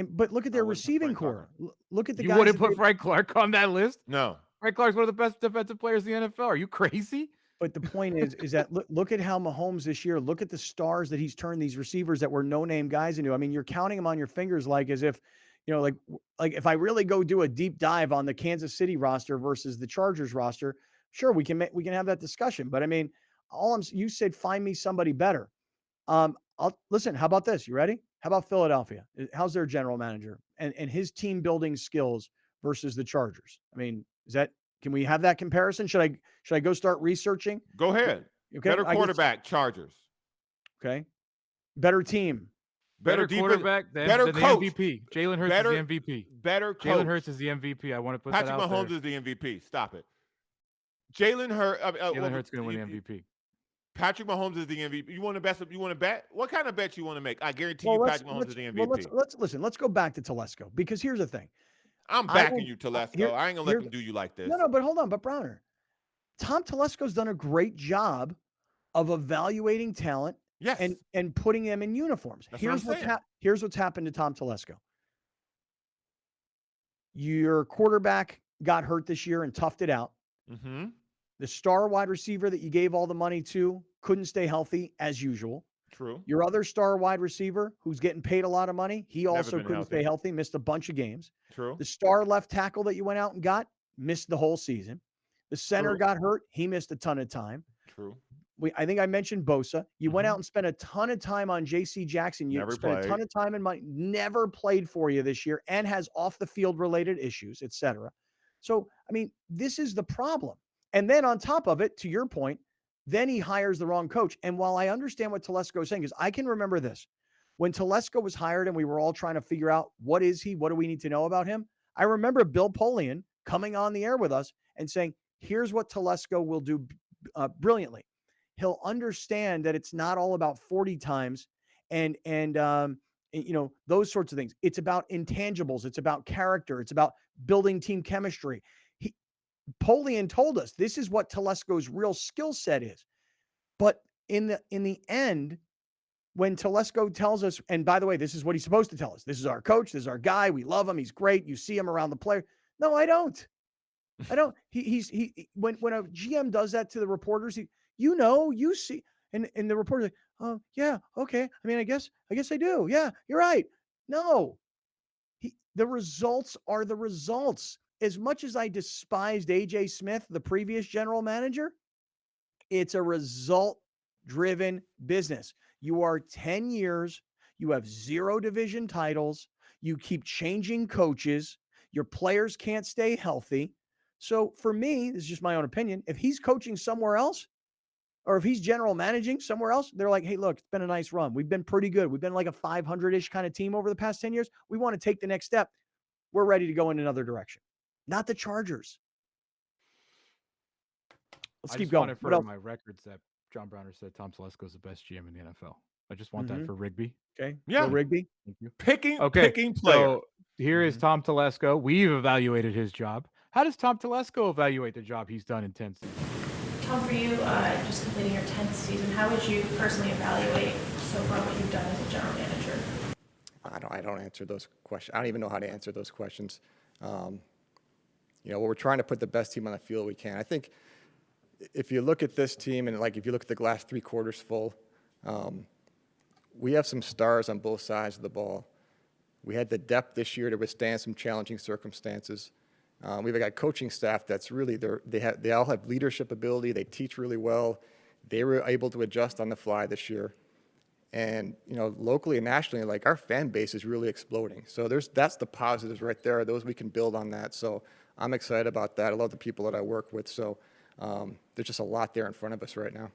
But look at their receiving core. Look at the You guys. wouldn't put Frank Clark on that list? No. Frank Clark's one of the best defensive players in the NFL. Are you crazy? But the point is that look at how Mahomes this year, look at the stars that he's turned these receivers that were no-name guys into. I mean, you're counting them on your fingers like as if, like if I really go do a deep dive on the Kansas City roster versus the Chargers roster, sure, we can have that discussion. But I mean, you said find me somebody better. Listen, how about this? You ready? How about Philadelphia? How's their general manager and his team building skills versus the Chargers? I mean, can we have that comparison? Should I go start researching? Go ahead. Okay. Better quarterback, Chargers. Okay. Better team. Better quarterback than the MVP. Jalen Hurts is the MVP. Better coach. Jalen Hurts is the MVP. I want to put that out Mahomes there. is the MVP. Stop it. Jalen Hurts. Jalen Hurts going to win the MVP. Patrick Mahomes is the MVP. You want to bet? You want to bet? What kind of bet you want to make? I guarantee you Patrick Mahomes is the MVP. Well, let's go back to Telesco, because here's the thing. I'm backing you, Telesco. I ain't going to let them do you like this. No, but hold on. But Browner, Tom Telesco's done a great job of evaluating talent and putting them in uniforms. Here's what's happened to Tom Telesco. Your quarterback got hurt this year and toughed it out. Mm-hmm. The star wide receiver that you gave all the money to couldn't stay healthy as usual. True. Your other star wide receiver, who's getting paid a lot of money, he also couldn't stay healthy, missed a bunch of games. True. The star left tackle that you went out and got missed the whole season. The center got hurt. He missed a ton of time. True. I think I mentioned Bosa. You went out and spent a ton of time on J.C. Jackson. You spent a ton of time and money. Never played for you this year and has off-the-field related issues, et cetera. So, I mean, this is the problem. And then on top of it, to your point, then he hires the wrong coach. And while I understand what Telesco is saying, because I can remember this, when Telesco was hired and we were all trying to figure out what is he, what do we need to know about him? I remember Bill Polian coming on the air with us and saying, here's what Telesco will do brilliantly. He'll understand that it's not all about 40 times and those sorts of things. It's about intangibles. It's about character. It's about building team chemistry. Polian told us this is what Telesco's real skill set is. But in the end, when Telesco tells us, and by the way, this is what he's supposed to tell us. This is our coach. This is our guy. We love him. He's great. You see him around the player. No, I don't. When a GM does that to the reporters, you see, and the reporters like, oh yeah, okay. I mean, I guess I do. Yeah, you're right. No, the results are the results. As much as I despised AJ Smith, the previous general manager, it's a result-driven business. You are 10 years. You have 0 division titles. You keep changing coaches. Your players can't stay healthy. So for me, this is just my own opinion. If he's coaching somewhere else, or if he's general managing somewhere else, they're like, hey, look, it's been a nice run. We've been pretty good. We've been like a 500-ish kind of team over the past 10 years. We want to take the next step. We're ready to go in another direction. Not the Chargers. Let's keep going. For my records that John Browner said Tom Telesco is the best GM in the NFL. I just want that for Rigby. Okay. Yeah. Go Rigby. Thank you. Picking player. So here is Tom Telesco. We've evaluated his job. How does Tom Telesco evaluate the job he's done in 10 seasons? Tom, for you, just completing your 10th season, how would you personally evaluate so far what you've done as a general manager? I don't answer those questions. I don't even know how to answer those questions. We're trying to put the best team on the field we can. I think if you look at this team and if you look at the glass 3 quarters full, we have some stars on both sides of the ball. We had the depth this year to withstand some challenging circumstances. We've got a coaching staff that's really they all have leadership ability. They teach really well. They were able to adjust on the fly this year. And locally and nationally, our fan base is really exploding. So that's the positives right there. Those we can build on that. So I'm excited about that. I love the people that I work with. So there's just a lot there in front of us right now.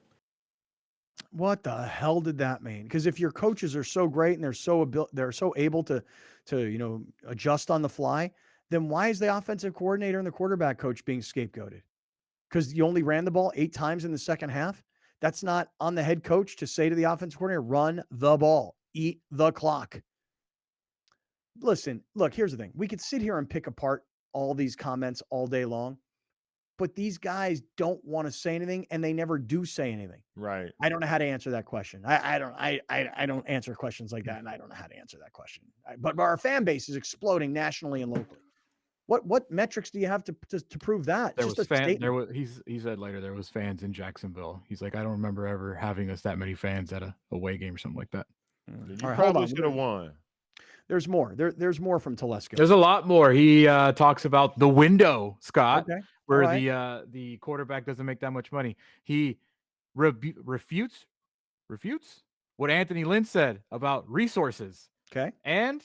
What the hell did that mean? Because if your coaches are so great and they're so able to adjust on the fly, then why is the offensive coordinator and the quarterback coach being scapegoated? Because you only ran the ball 8 times in the second half? That's not on the head coach to say to the offensive coordinator, run the ball, eat the clock. Listen, look, here's the thing. We could sit here and pick apart all these comments all day long, but these guys don't want to say anything, and they never do say anything. Right. I don't know how to answer that question. I don't answer questions like that, and I don't know how to answer that question. But our fan base is exploding nationally and locally. What metrics do you have to prove that? He said later there was fans in Jacksonville. He's like, I don't remember ever having us that many fans at a away game or something like that. You probably should have won. There's more. There's more from Telesco. There's a lot more. He talks about the window, Scott, where the quarterback doesn't make that much money. He refutes what Anthony Lynn said about resources. Okay. And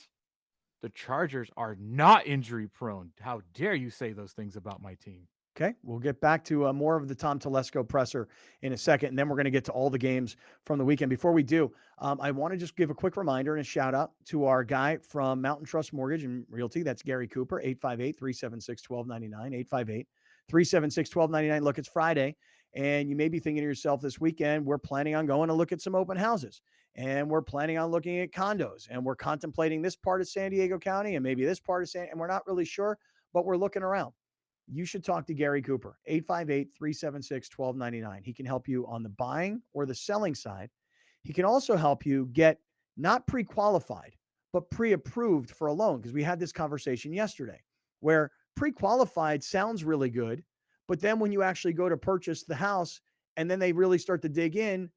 the Chargers are not injury prone. How dare you say those things about my team? Okay, we'll get back to more of the Tom Telesco presser in a second, and then we're going to get to all the games from the weekend. Before we do, I want to just give a quick reminder and a shout out to our guy from Mountain Trust Mortgage and Realty. That's Gary Cooper, 858-376-1299, 858-376-1299. Look, it's Friday, and you may be thinking to yourself this weekend, we're planning on going to look at some open houses, and we're planning on looking at condos, and we're contemplating this part of San Diego County and maybe this part of and we're not really sure, but we're looking around. You should talk to Gary Cooper, 858-376-1299. He can help you on the buying or the selling side. He can also help you get not pre-qualified, but pre-approved for a loan, because we had this conversation yesterday where pre-qualified sounds really good, but then when you actually go to purchase the house and then they really start to dig in,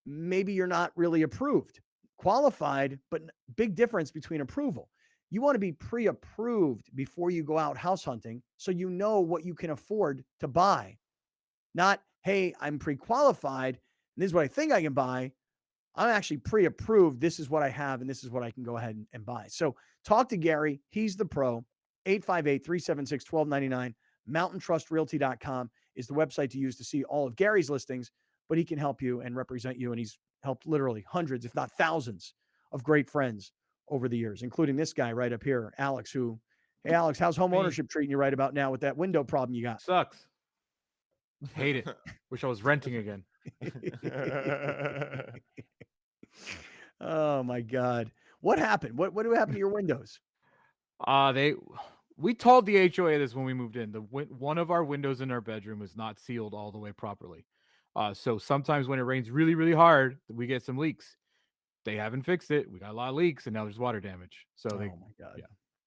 maybe you're not really approved. Qualified, but big difference between approval. You want to be pre-approved before you go out house hunting so you know what you can afford to buy. Not, hey, I'm pre-qualified, and this is what I think I can buy. I'm actually pre-approved. This is what I have, and this is what I can go ahead and buy. So talk to Gary. He's the pro. 858-376-1299. MountainTrustRealty.com is the website to use to see all of Gary's listings. but he can help you and represent you. And he's helped literally hundreds, if not thousands, of great friends over the years, including this guy right up here, Alex, who, hey, Alex, how's home ownership treating you right about now with that window problem you got? Sucks. Hate it. Wish I was renting again. Oh my God. What happened? What happened to your windows? We told the HOA this when we moved in. One of our windows in our bedroom is not sealed all the way properly. So sometimes when it rains really, really hard, we get some leaks. They haven't fixed it. We got a lot of leaks, and now there's water damage. So oh my God. Yeah.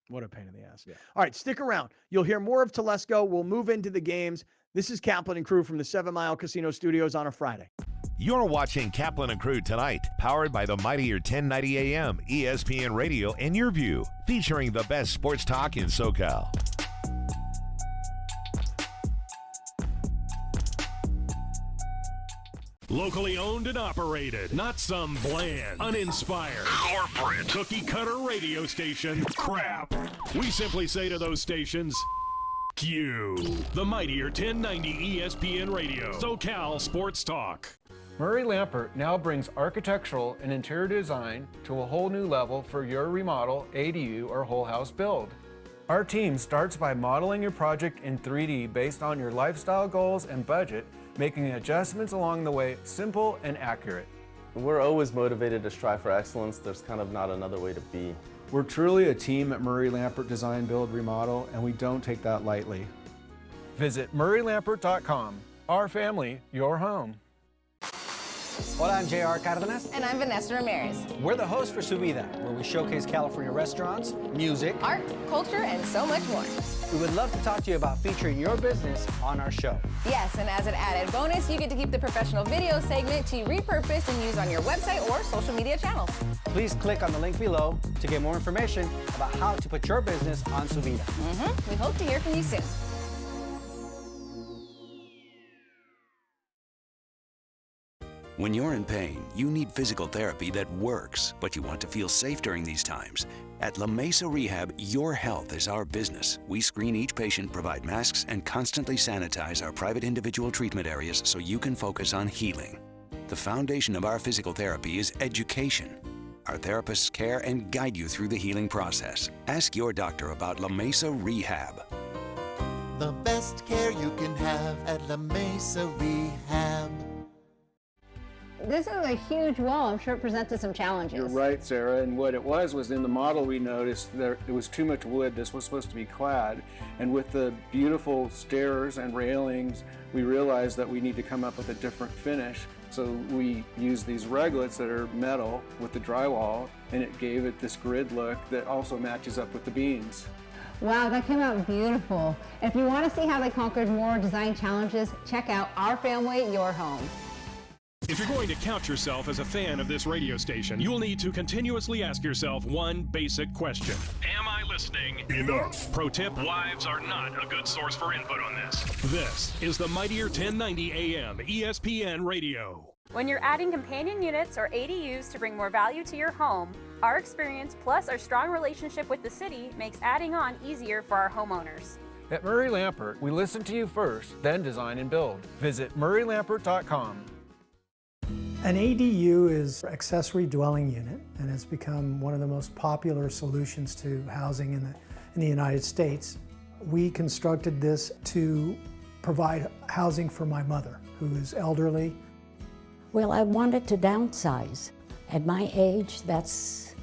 What a pain in the ass. Yeah. All right, stick around. You'll hear more of Telesco. We'll move into the games. This is Kaplan and Crew from the 7 Mile Casino Studios on a Friday. You're watching Kaplan and Crew Tonight, powered by the mightier 1090 AM, ESPN Radio, and Your View, featuring the best sports talk in SoCal. Locally owned and operated, not some bland, uninspired, corporate, cookie-cutter radio station crap. We simply say to those stations, Q. The mightier 1090 ESPN Radio, SoCal Sports Talk. Murray Lampert now brings architectural and interior design to a whole new level for your remodel, ADU, or whole house build. Our team starts by modeling your project in 3D based on your lifestyle goals and budget, making adjustments along the way simple and accurate. We're always motivated to strive for excellence. There's kind of not another way to be. We're truly a team at Murray Lampert Design, Build, Remodel, and we don't take that lightly. Visit murraylampert.com. Our family, your home. Hola, I'm J.R. Cardenas. And I'm Vanessa Ramirez. We're the hosts for Su Vida, where we showcase California restaurants, music, art, culture, and so much more. We would love to talk to you about featuring your business on our show. Yes, and as an added bonus, you get to keep the professional video segment to repurpose and use on your website or social media channels. Please click on the link below to get more information about how to put your business on Su Vida. We hope to hear from you soon. When you're in pain, you need physical therapy that works, but you want to feel safe during these times. At La Mesa Rehab, your health is our business. We screen each patient, provide masks, and constantly sanitize our private individual treatment areas so you can focus on healing. The foundation of our physical therapy is education. Our therapists care and guide you through the healing process. Ask your doctor about La Mesa Rehab. The best care you can have at La Mesa Rehab. This is a huge wall. I'm sure it presented some challenges. You're right, Sarah. And what it was in the model we noticed there was too much wood. This was supposed to be clad. And with the beautiful stairs and railings, we realized that we need to come up with a different finish. So we used these reglets that are metal with the drywall, and it gave it this grid look that also matches up with the beams. Wow, that came out beautiful. If you want to see how they conquered more design challenges, check out Our Family, Your Home. If you're going to count yourself as a fan of this radio station, you'll need to continuously ask yourself one basic question. Am I listening enough? Pro tip, wives are not a good source for input on this. This is the mightier 1090 AM ESPN Radio. When you're adding companion units or ADUs to bring more value to your home, our experience plus our strong relationship with the city makes adding on easier for our homeowners. At Murray Lampert, we listen to you first, then design and build. Visit murraylampert.com. An ADU is accessory dwelling unit, and it's become one of the most popular solutions to housing in the United States. We constructed this to provide housing for my mother, who is elderly. Well, I wanted to downsize. At my age, that's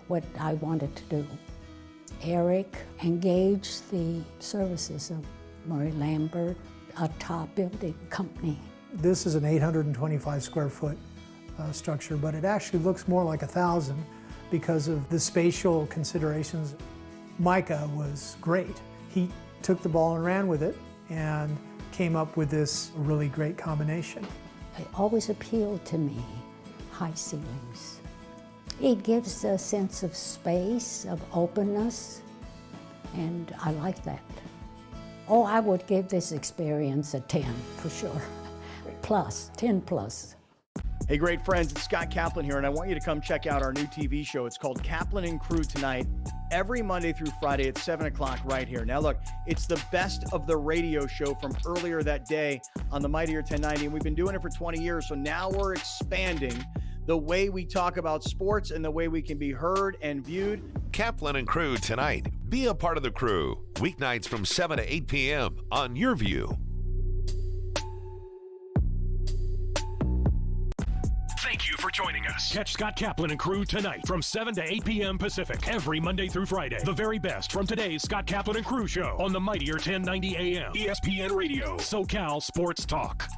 what I wanted to do. Eric engaged the services of Murray Lampert, a top building company. This is an 825 square foot structure, but it actually looks more like 1,000 because of the spatial considerations. Micah was great. He took the ball and ran with it and came up with this really great combination. It always appealed to me, high ceilings. It gives a sense of space, of openness, and I like that. Oh, I would give this experience a 10 for sure. Plus, 10 plus. Hey, great friends, it's Scott Kaplan here, and I want you to come check out our new TV show. It's called Kaplan and Crew Tonight, every Monday through Friday at 7 o'clock right here. Now, look, it's the best of the radio show from earlier that day on the Mightier 1090, and we've been doing it for 20 years, so now we're expanding the way we talk about sports and the way we can be heard and viewed. Kaplan and Crew Tonight. Be a part of the crew. Weeknights from 7 to 8 p.m. on Your View. Thank you for joining us. Catch Scott Kaplan and Crew Tonight from 7 to 8 p.m. Pacific every Monday through Friday. The very best from today's Scott Kaplan and Crew show on the Mightier 1090 AM. ESPN Radio. SoCal Sports Talk.